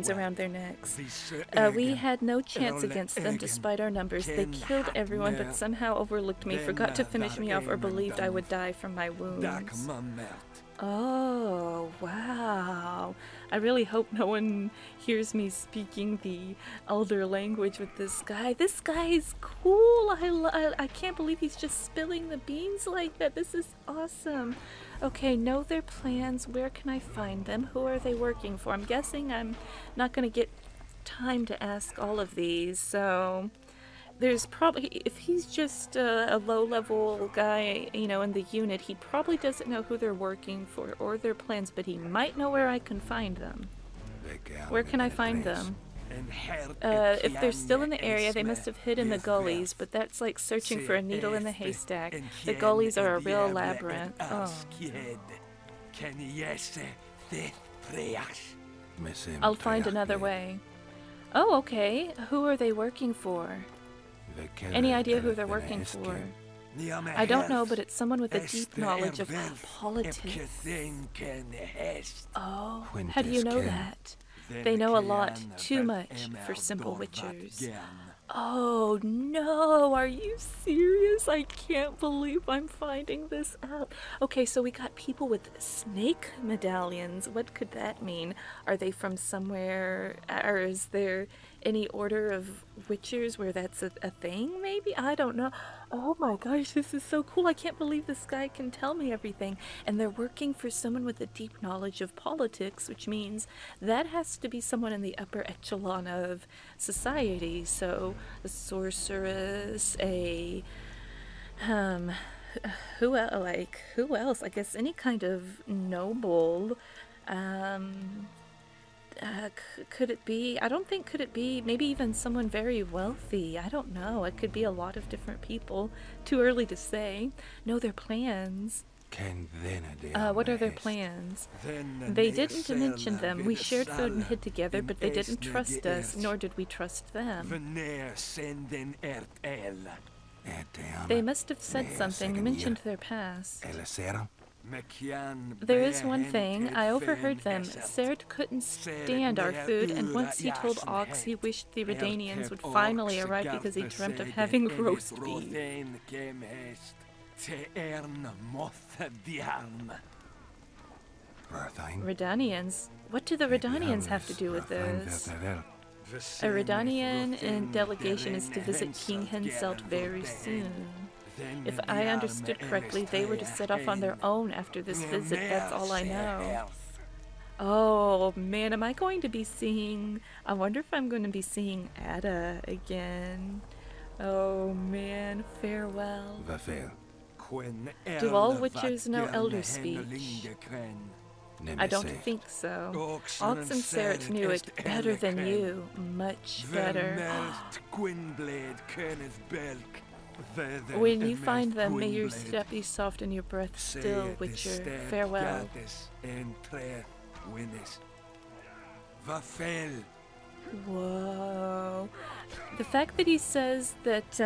around their necks. We had no chance against them despite our numbers. They killed everyone but somehow overlooked me, forgot to finish me off, or believed I would die from my wounds. Oh, wow. I really hope no one hears me speaking the Elder language with this guy. This guy is cool. I can't believe he's just spilling the beans like that. This is awesome. Okay, know their plans. Where can I find them? Who are they working for? I'm guessing I'm not going to get time to ask all of these, so... There's probably, if he's just a low-level guy, you know, in the unit, he probably doesn't know who they're working for or their plans, but he might know where I can find them. Where can I find them? If they're still in the area, they must have hid in the gullies, but that's like searching for a needle in the haystack. The gullies are a real labyrinth. Oh. I'll find another way. Oh, okay. Who are they working for? Any idea who they're working for? I don't know, but it's someone with a deep knowledge of politics. Oh, how do you know that? They know a lot, too much, for simple witchers. Oh no, are you serious? I can't believe I'm finding this out. Okay, so we got people with snake medallions. What could that mean? Are they from somewhere, or is there any order of witchers where that's a thing, maybe? I don't know. Oh my gosh, this is so cool. I can't believe this guy can tell me everything. And they're working for someone with a deep knowledge of politics, which means that has to be someone in the upper echelon of society. So a sorceress, a who else? I guess any kind of noble. Could it be? I don't think, could it be maybe even someone very wealthy? I don't know. It could be a lot of different people. Too early to say. Know their plans. What are their plans? They didn't mention them. We shared food and hid together, but they didn't trust us, nor did we trust them. They must have said something, mentioned their past. There is one thing, I overheard them. Serd couldn't stand our food, and once he told Ox he wished the Redanians would finally arrive because he dreamt of having roast beef. Redanians? What do the Redanians have to do with this? A Redanian and delegation is to visit King Henselt very soon. If I understood correctly, they were to set off on their own after this visit, that's all I know. Oh man, am I going to be seeing... I wonder if I'm going to be seeing Ada again. Oh man, farewell. Do all witchers know Elder speech? I don't think so. Ox and Seret knew it better than you. Much better. When you find them, may your step be soft and your breath still, Witcher. Farewell. Whoa. The fact that he says that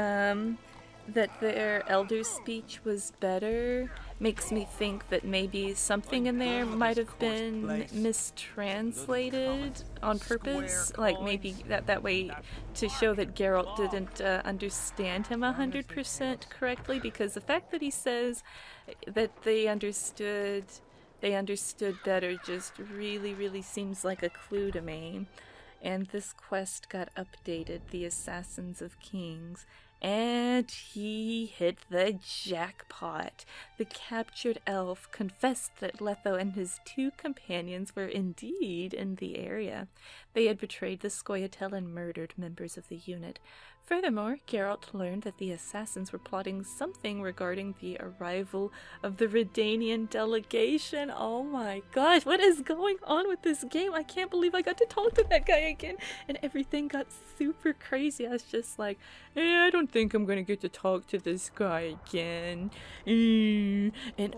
that their elder's speech was better makes me think that maybe something in there might have been mistranslated on purpose, like maybe that way to show that Geralt didn't understand him 100% correctly, because the fact that he says that they understood better just really seems like a clue to me. And this quest got updated, the Assassins of Kings. And he hit the jackpot. The captured elf confessed that Letho and his two companions were indeed in the area. They had betrayed the Scoia'tael and murdered members of the unit. Furthermore, Geralt learned that the assassins were plotting something regarding the arrival of the Redanian delegation. Oh my gosh, what is going on with this game? I can't believe I got to talk to that guy again, and everything got super crazy. I was just like, I don't think I'm gonna get to talk to this guy again. And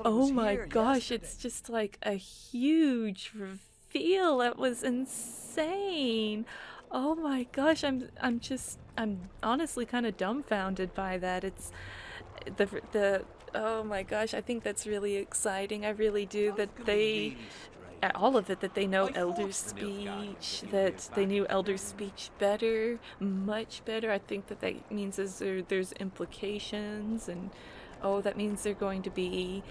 oh my gosh, it's just like a huge reveal. That was insane. Oh my gosh, I'm honestly kind of dumbfounded by that. It's oh my gosh, I think that's really exciting. I really do, that they, all of it, that they know Elder speech, that they knew Elder speech better, much better. I think that means there's implications, and oh, that means they're going to be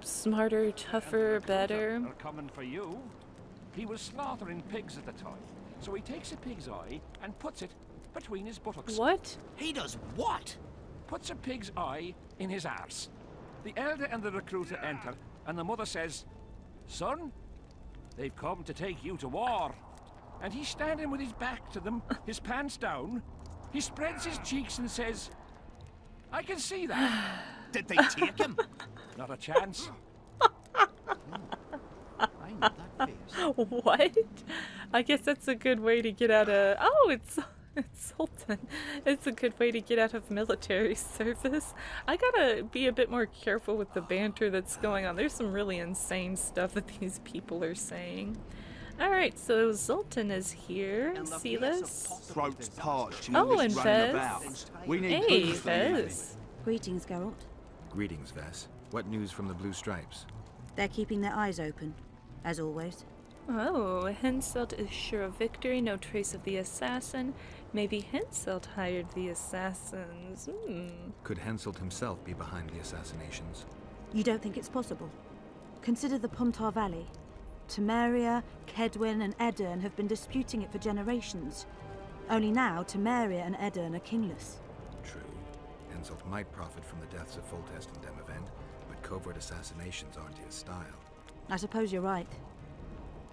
smarter, tougher, better. Are coming for you. He was slaughtering pigs at the time, so he takes a pig's eye and puts it between his buttocks. What? He does what? Puts a pig's eye in his arse. The elder and the recruiter enter, and the mother says, "Son, they've come to take you to war." And he's standing with his back to them, his pants down. He spreads his cheeks and says, "I can see that." Did they take him? Not a chance. I know that face. What? I guess that's a good way to get out of... Oh, it's Zoltan. It's a good way to get out of military service. I gotta be a bit more careful with the banter that's going on. There's some really insane stuff that these people are saying. Alright, so Zoltan is here. See this? Throat's parched. Oh, and Vez. We need Hey, food for the evening. Vez. Greetings, Geralt. Greetings, Vess. What news from the Blue Stripes? They're keeping their eyes open, as always. Oh, Henselt is sure of victory, no trace of the assassin. Maybe Henselt hired the assassins. Could Henselt himself be behind the assassinations? You don't think it's possible? Consider the Pontar Valley. Temeria, Kedwin and Edirn have been disputing it for generations. Only now, Temeria and Edirn are kingless. True. Henselt might profit from the deaths of Foltest and Demavend, but covert assassinations aren't his style. I suppose you're right.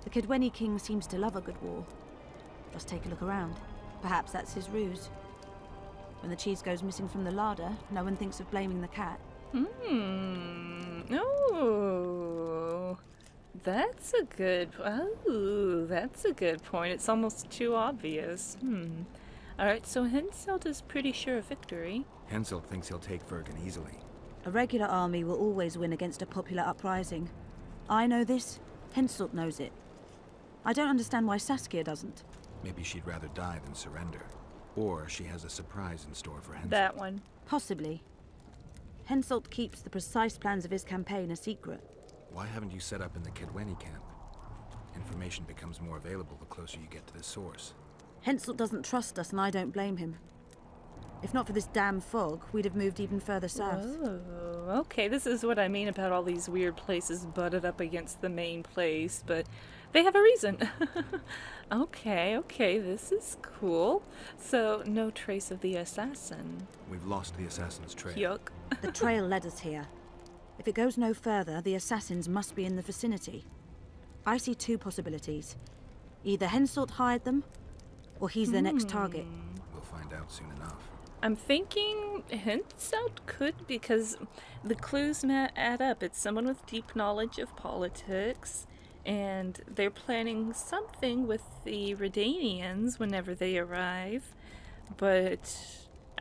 The Kedweni king seems to love a good war. Just take a look around. Perhaps that's his ruse. When the cheese goes missing from the larder, no one thinks of blaming the cat. Oh, that's a good... Oh, that's a good point. It's almost too obvious. Alright, so Henselt is pretty sure of victory. Henselt thinks he'll take Vergen easily. A regular army will always win against a popular uprising. I know this. Henselt knows it. I don't understand why Saskia doesn't. Maybe she'd rather die than surrender. Or she has a surprise in store for Henselt. That one. Possibly. Henselt keeps the precise plans of his campaign a secret. Why haven't you set up in the Kedweni camp? Information becomes more available the closer you get to the source. Henselt doesn't trust us, and I don't blame him. If not for this damn fog, we'd have moved even further south. Oh, okay, this is what I mean about all these weird places butted up against the main place, but they have a reason. Okay, this is cool. So, no trace of the assassin. We've lost the assassin's trail. Yuck. The trail led us here. If it goes no further, the assassins must be in the vicinity. I see two possibilities. Either Henselt hired them, or he's their next target. We'll find out soon enough. I'm thinking Henselt could, because the clues add up. It's someone with deep knowledge of politics, and they're planning something with the Redanians whenever they arrive, but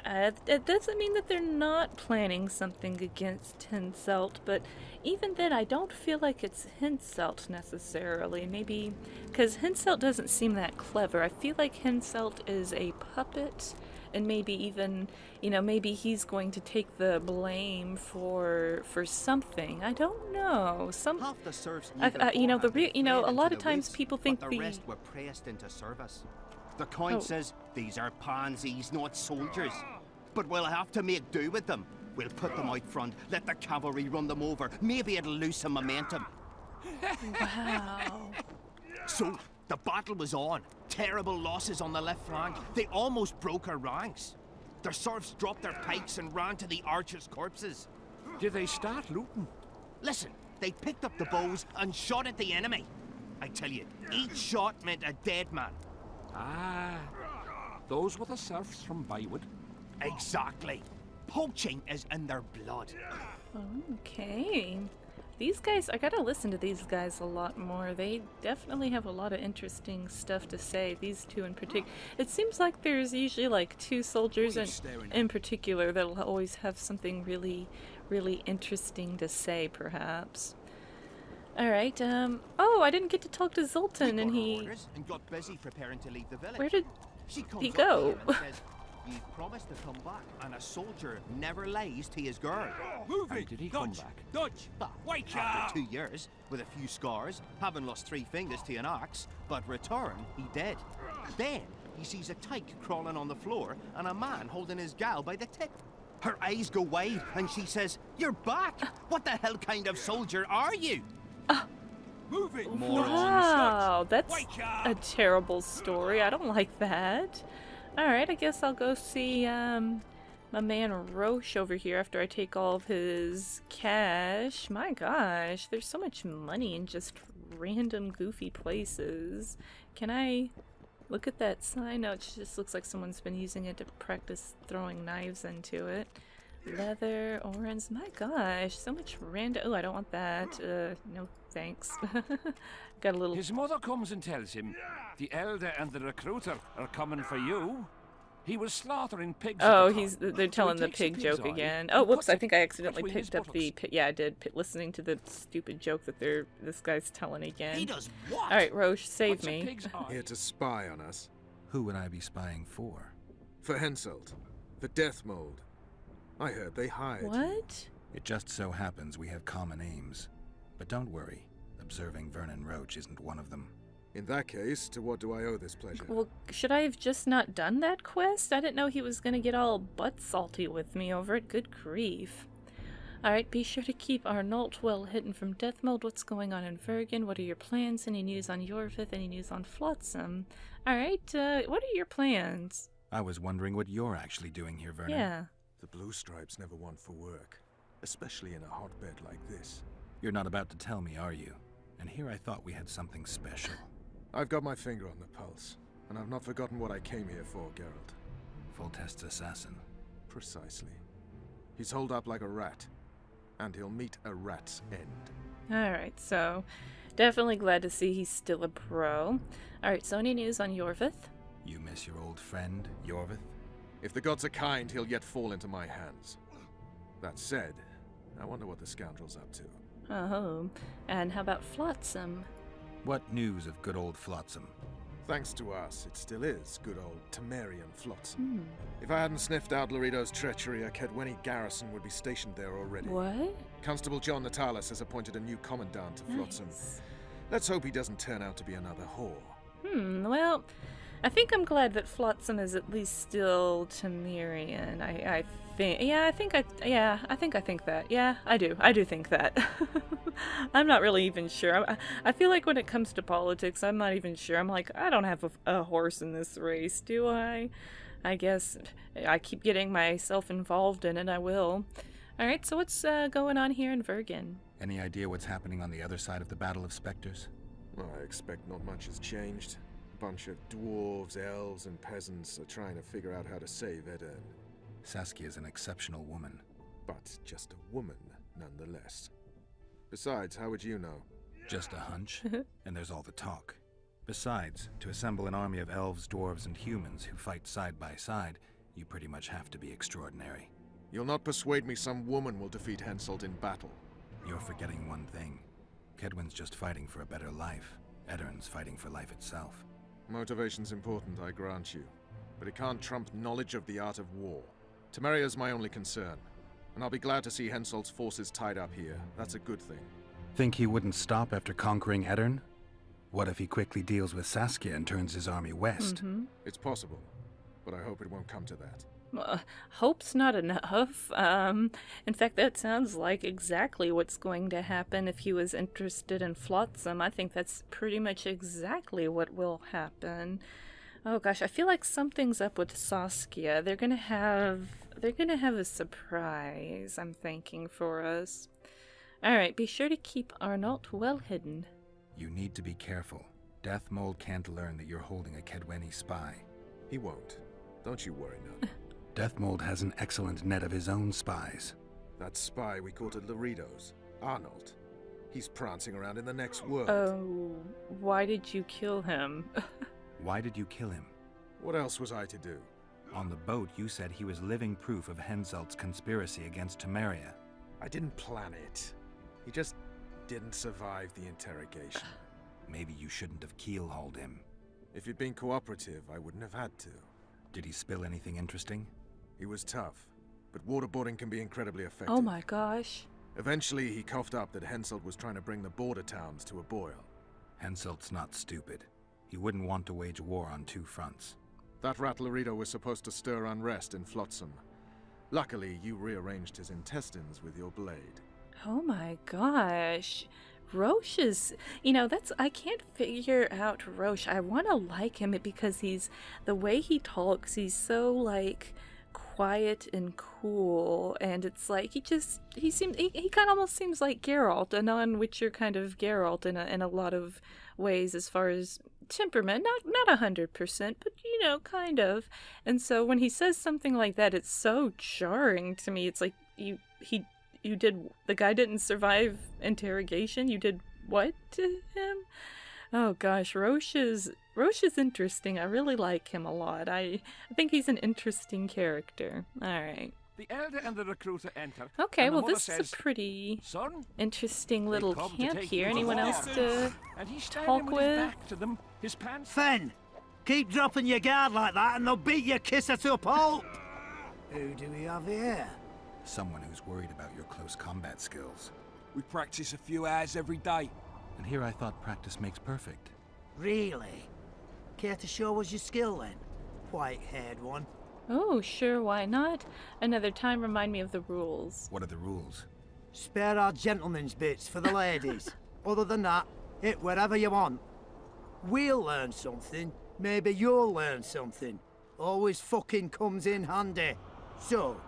it doesn't mean that they're not planning something against Henselt, but even then I don't feel like it's Henselt necessarily. Maybe, because Henselt doesn't seem that clever. I feel like Henselt is a puppet, and maybe even, maybe he's going to take the blame for something. I don't know. Half the serfs a lot of times people think the rest were pressed into service. The count says these are pansies, not soldiers. But we'll have to make do with them. We'll put them out front, let the cavalry run them over. Maybe it'll lose some momentum. Wow. So, the battle was on. Terrible losses on the left flank. They almost broke our ranks. The serfs dropped their pikes and ran to the archers' corpses. Did they start looting? Listen, they picked up the bows and shot at the enemy. I tell you, each shot meant a dead man. Ah, those were the serfs from Bywood. Exactly. Poaching is in their blood. Okay. These guys, I gotta listen to these guys a lot more. They definitely have a lot of interesting stuff to say, these two in particular. It seems like there's usually like two soldiers in particular that'll always have something really, really interesting to say, perhaps. Alright, oh, I didn't get to talk to Zoltan, and he... and got busy preparing to leave the village. Where did he go? You promised to come back, and a soldier never lies to his girl. How did he come back? Dutch! Wake after 2 years, with a few scars, having lost 3 fingers to an axe, but return, he dead. Then, he sees a tyke crawling on the floor, and a man holding his gal by the tip. Her eyes go wide, and she says, "You're back! What the hell kind of soldier are you?" Move it, wow, that's a terrible story. I don't like that. Alright, I guess I'll go see my man Roche over here after I take all of his cash. My gosh, there's so much money in just random goofy places. Can I look at that sign? No, it just looks like someone's been using it to practice throwing knives into it. Leather, orange, my gosh, so much random. Oh, I don't want that. No thanks. Got a little. His mother comes and tells him the elder and the recruiter are coming for you. He was slaughtering pigs. Oh, they're telling the pig joke again. Oh, whoops! I think I accidentally picked up the. Yeah, I did. Listening to the stupid joke that this guy's telling again. He does what? All right, Roche, save me. Here to spy on us. Who would I be spying for? For Henselt, the Dethmold. I heard they hired. What? It just so happens we have common aims. But don't worry, observing Vernon Roche isn't one of them. In that case, to what do I owe this pleasure? Well, should I have just not done that quest? I didn't know he was gonna get all butt salty with me over it. Good grief. Alright, be sure to keep Arnold well hidden from Dethmold. What's going on in Vergen? What are your plans? Any news on Yorvith? Any news on Flotsam? Alright, what are your plans? I was wondering what you're actually doing here, Vernon. Yeah. The Blue Stripes never want for work, especially in a hotbed like this. You're not about to tell me, are you? And here I thought we had something special. I've got my finger on the pulse, and I've not forgotten what I came here for, Geralt. Foltest's assassin. Precisely. He's holed up like a rat, and he'll meet a rat's end. Alright, so definitely glad to see he's still a pro. Alright, so any news on Yorvith? You miss your old friend, Yorvith? If the gods are kind, he'll yet fall into my hands. That said, I wonder what the scoundrel's up to. Oh, and how about Flotsam? What news of good old Flotsam? Thanks to us, it still is good old Temerian Flotsam. If I hadn't sniffed out Laredo's treachery, a Kedweni garrison would be stationed there already. What? Constable John Natalis has appointed a new commandant to Flotsam. Let's hope he doesn't turn out to be another whore. Well, I think I'm glad that Flotsam is at least still Temerian. I think that. Yeah, I do think that. I'm not really even sure. I feel like when it comes to politics, I'm not even sure. I'm like, I don't have a horse in this race, do I? I guess I keep getting myself involved in it, I will. Alright, so what's going on here in Vergen? Any idea what's happening on the other side of the Battle of Spectres? Well, I expect not much has changed. Bunch of dwarves, elves, and peasants are trying to figure out how to save Edirn. Saskia's an exceptional woman. But just a woman, nonetheless. Besides, how would you know? Just a hunch, and there's all the talk. Besides, to assemble an army of elves, dwarves, and humans who fight side by side, you pretty much have to be extraordinary. You'll not persuade me some woman will defeat Henselt in battle. You're forgetting one thing. Kedwen's just fighting for a better life. Edirn's fighting for life itself. Motivation's important, I grant you. But it can't trump knowledge of the art of war. Temeria's my only concern. And I'll be glad to see Henselt's forces tied up here. That's a good thing. Think he wouldn't stop after conquering Edirn? What if he quickly deals with Saskia and turns his army west? It's possible. But I hope it won't come to that. Hope's not enough. In fact, that sounds like exactly what's going to happen if he was interested in Flotsam. I think that's pretty much exactly what will happen. Oh gosh, I feel like something's up with Saskia. They're gonna have a surprise, I'm thinking, for us. Alright, be sure to keep Arnold well hidden. You need to be careful. Dethmold can't learn that you're holding a Kedweni spy. He won't. Don't you worry now. Dethmold has an excellent net of his own spies. That spy we caught at Laredo's, Arnold. He's prancing around in the next world. Oh, why did you kill him? Why did you kill him? What else was I to do? On the boat, you said he was living proof of Henselt's conspiracy against Temeria. I didn't plan it. He just didn't survive the interrogation. Maybe you shouldn't have keel-hauled him. If he'd been cooperative, I wouldn't have had to. Did he spill anything interesting? He was tough, but waterboarding can be incredibly effective. Oh my gosh. Eventually, he coughed up that Henselt was trying to bring the border towns to a boil. Henselt's not stupid. He wouldn't want to wage war on two fronts. That rat Laredo was supposed to stir unrest in Flotsam. Luckily, you rearranged his intestines with your blade. Oh my gosh. Roche is, you know, I can't figure out Roche. I want to like him because the way he talks, he's so, like, quiet and cool, and it's like, he kind of almost seems like Geralt, a non-Witcher kind of Geralt in a lot of ways as far as temperament, not 100%, but, you know, kind of. And so when he says something like that, it's so jarring to me. It's like, the guy didn't survive interrogation. You did what to him? Oh gosh, Roche is interesting. I really like him a lot. I think he's an interesting character. All right. The elder and the recruiter enter. Okay, well this is a pretty interesting little camp here. Anyone else to talk with? Fen, keep dropping your guard like that and they'll beat your kisser to a pulp. Who do we have here? Someone who's worried about your close combat skills. We practice a few hours every day. And here I thought practice makes perfect. Really? Care to show us your skill then? White-haired one. Oh, sure, why not? Another time, remind me of the rules. What are the rules? Spare our gentlemen's bits for the ladies. Other than that, hit wherever you want. We'll learn something. Maybe you'll learn something. Always fucking comes in handy. So,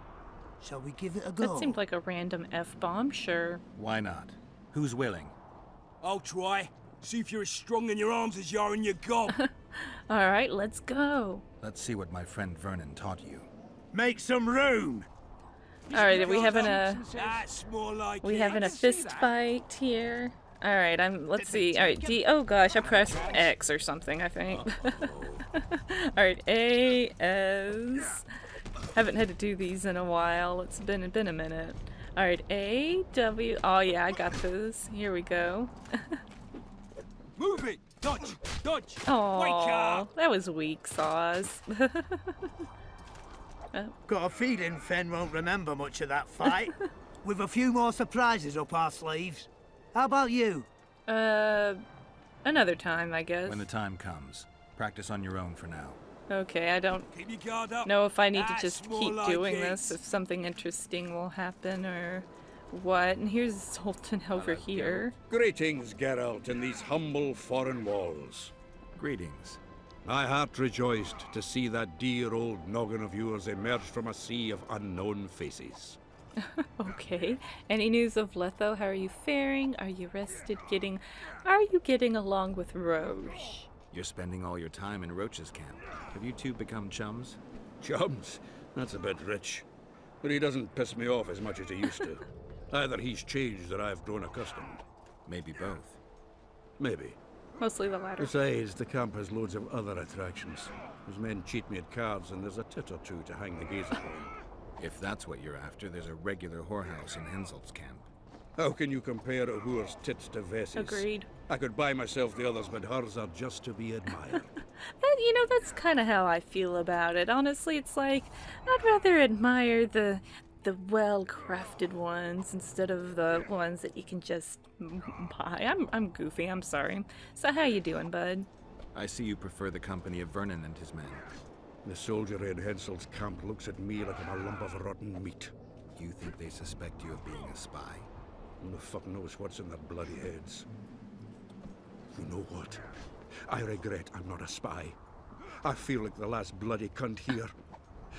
shall we give it a go? That seemed like a random F-bomb, sure. Why not? Who's willing? I'll try. See if you're as strong in your arms as you are in your gob. Alright, let's go. Let's see what my friend Vernon taught you. Make some room! Alright, we having a fist that. fight here. Alright, let's see. Alright, oh gosh, I pressed X or something, I think. Alright, A, S. Haven't had to do these in a while. It's been a minute. Alright, A, W. Oh yeah, I got this. Here we go. Move it! Dodge! Dodge! Oh, Wake up! that was weak sauce. Got a feeling Fen won't remember much of that fight. With a few more surprises up our sleeves. How about you? Another time, I guess. When the time comes. Practice on your own for now. Okay, I don't know if I need to just keep doing this, if something interesting will happen or what. And here's Zoltan over here. Greetings, Geralt, in these humble foreign walls. Greetings. My heart rejoiced to see that dear old noggin of yours emerge from a sea of unknown faces. Okay. Any news of Letho? How are you faring? Are you rested? Are you getting along with Roche? You're spending all your time in Roche's camp. Have you two become chums? Chums? That's a bit rich. But he doesn't piss me off as much as he used to. Either he's changed or I've grown accustomed. Maybe both. Maybe. Mostly the latter. Besides, the camp has loads of other attractions. His men cheat me at cards and there's a tit or two to hang the gaze upon. If that's what you're after, there's a regular whorehouse in Henselt's camp. How can you compare a whore's tits to Vess's? Agreed. I could buy myself the others, but hers are just to be admired. That's kind of how I feel about it. Honestly, it's like, I'd rather admire the well-crafted ones instead of the ones that you can just buy. I'm goofy, I'm sorry. So how you doing, bud? I see you prefer the company of Vernon and his men. The soldiery in Henselt's camp looks at me like I'm a lump of rotten meat. You think they suspect you of being a spy? Who the fuck knows what's in their bloody heads? You know what? I regret I'm not a spy. I feel like the last bloody cunt here.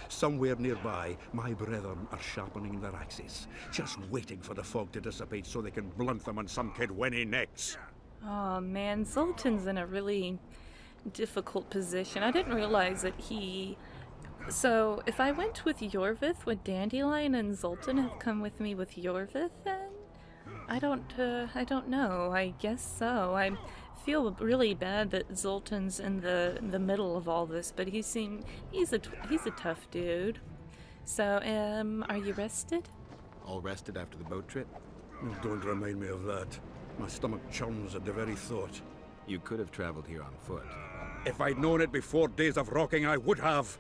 Somewhere nearby, my brethren are sharpening their axes, just waiting for the fog to dissipate so they can blunt them on some kid when he necks. Oh man, Zoltan's in a really difficult position. I didn't realize that he... So, if I went with Yorvith, would Dandelion and Zoltan have come with me with Yorvith then? I don't know. I guess so. I feel really bad that Zoltan's in the middle of all this, but he's a tough dude. So, are you rested? All rested after the boat trip? Don't remind me of that. My stomach churns at the very thought. You could have traveled here on foot. If I'd known it before days of rocking, I would have.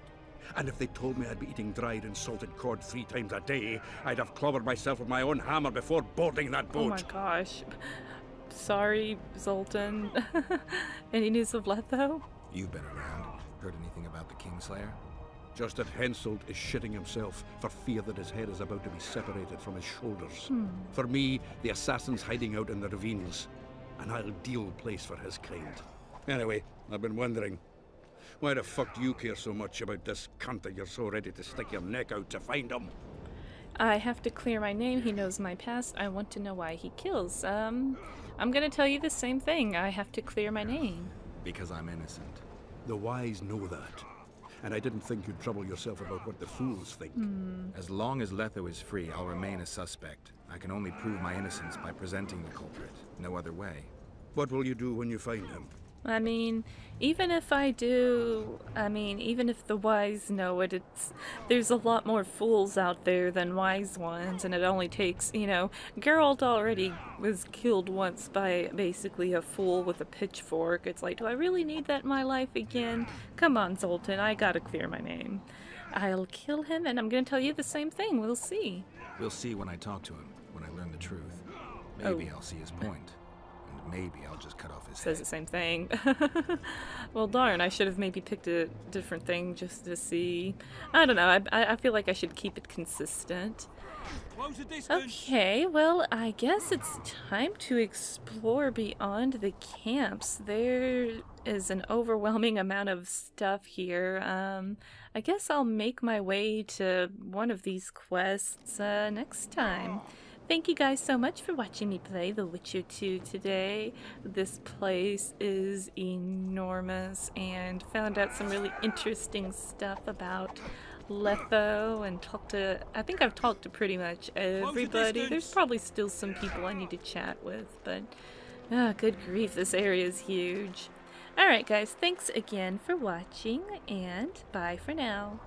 And if they told me I'd be eating dried and salted cod 3 times a day, I'd have clobbered myself with my own hammer before boarding that boat. Oh my gosh. Sorry, Zoltan. Any news of Letho? You've been around. Heard anything about the Kingslayer? Just that Henselt is shitting himself for fear that his head is about to be separated from his shoulders. For me, the assassin's hiding out in the ravines. An ideal place for his kind. Anyway, I've been wondering, why the fuck do you care so much about this cunt that you're so ready to stick your neck out to find him? I have to clear my name. He knows my past. I want to know why he kills. I'm gonna tell you the same thing. I have to clear my name. Because I'm innocent. The wise know that. And I didn't think you'd trouble yourself about what the fools think. As long as Letho is free, I'll remain a suspect. I can only prove my innocence by presenting the culprit. No other way. What will you do when you find him? I mean, even if I do, even if the wise know it, there's a lot more fools out there than wise ones, and it only takes, Geralt already was killed once by basically a fool with a pitchfork. It's like, do I really need that in my life again? Come on, Zoltan, I gotta clear my name. I'll kill him, and I'm gonna tell you the same thing. We'll see. We'll see when I talk to him, when I learn the truth. Maybe I'll see his point. Maybe I'll just cut off his head. Says the same thing. Well, darn, I should have maybe picked a different thing just to see. I don't know, I feel like I should keep it consistent. Okay, well, I guess it's time to explore beyond the camps. There is an overwhelming amount of stuff here. I guess I'll make my way to one of these quests next time. Thank you guys so much for watching me play The Witcher 2 today. This place is enormous, and found out some really interesting stuff about Letho, and I think I've talked to pretty much everybody. There's probably still some people I need to chat with, but good grief, this area is huge. Alright guys, thanks again for watching, and bye for now.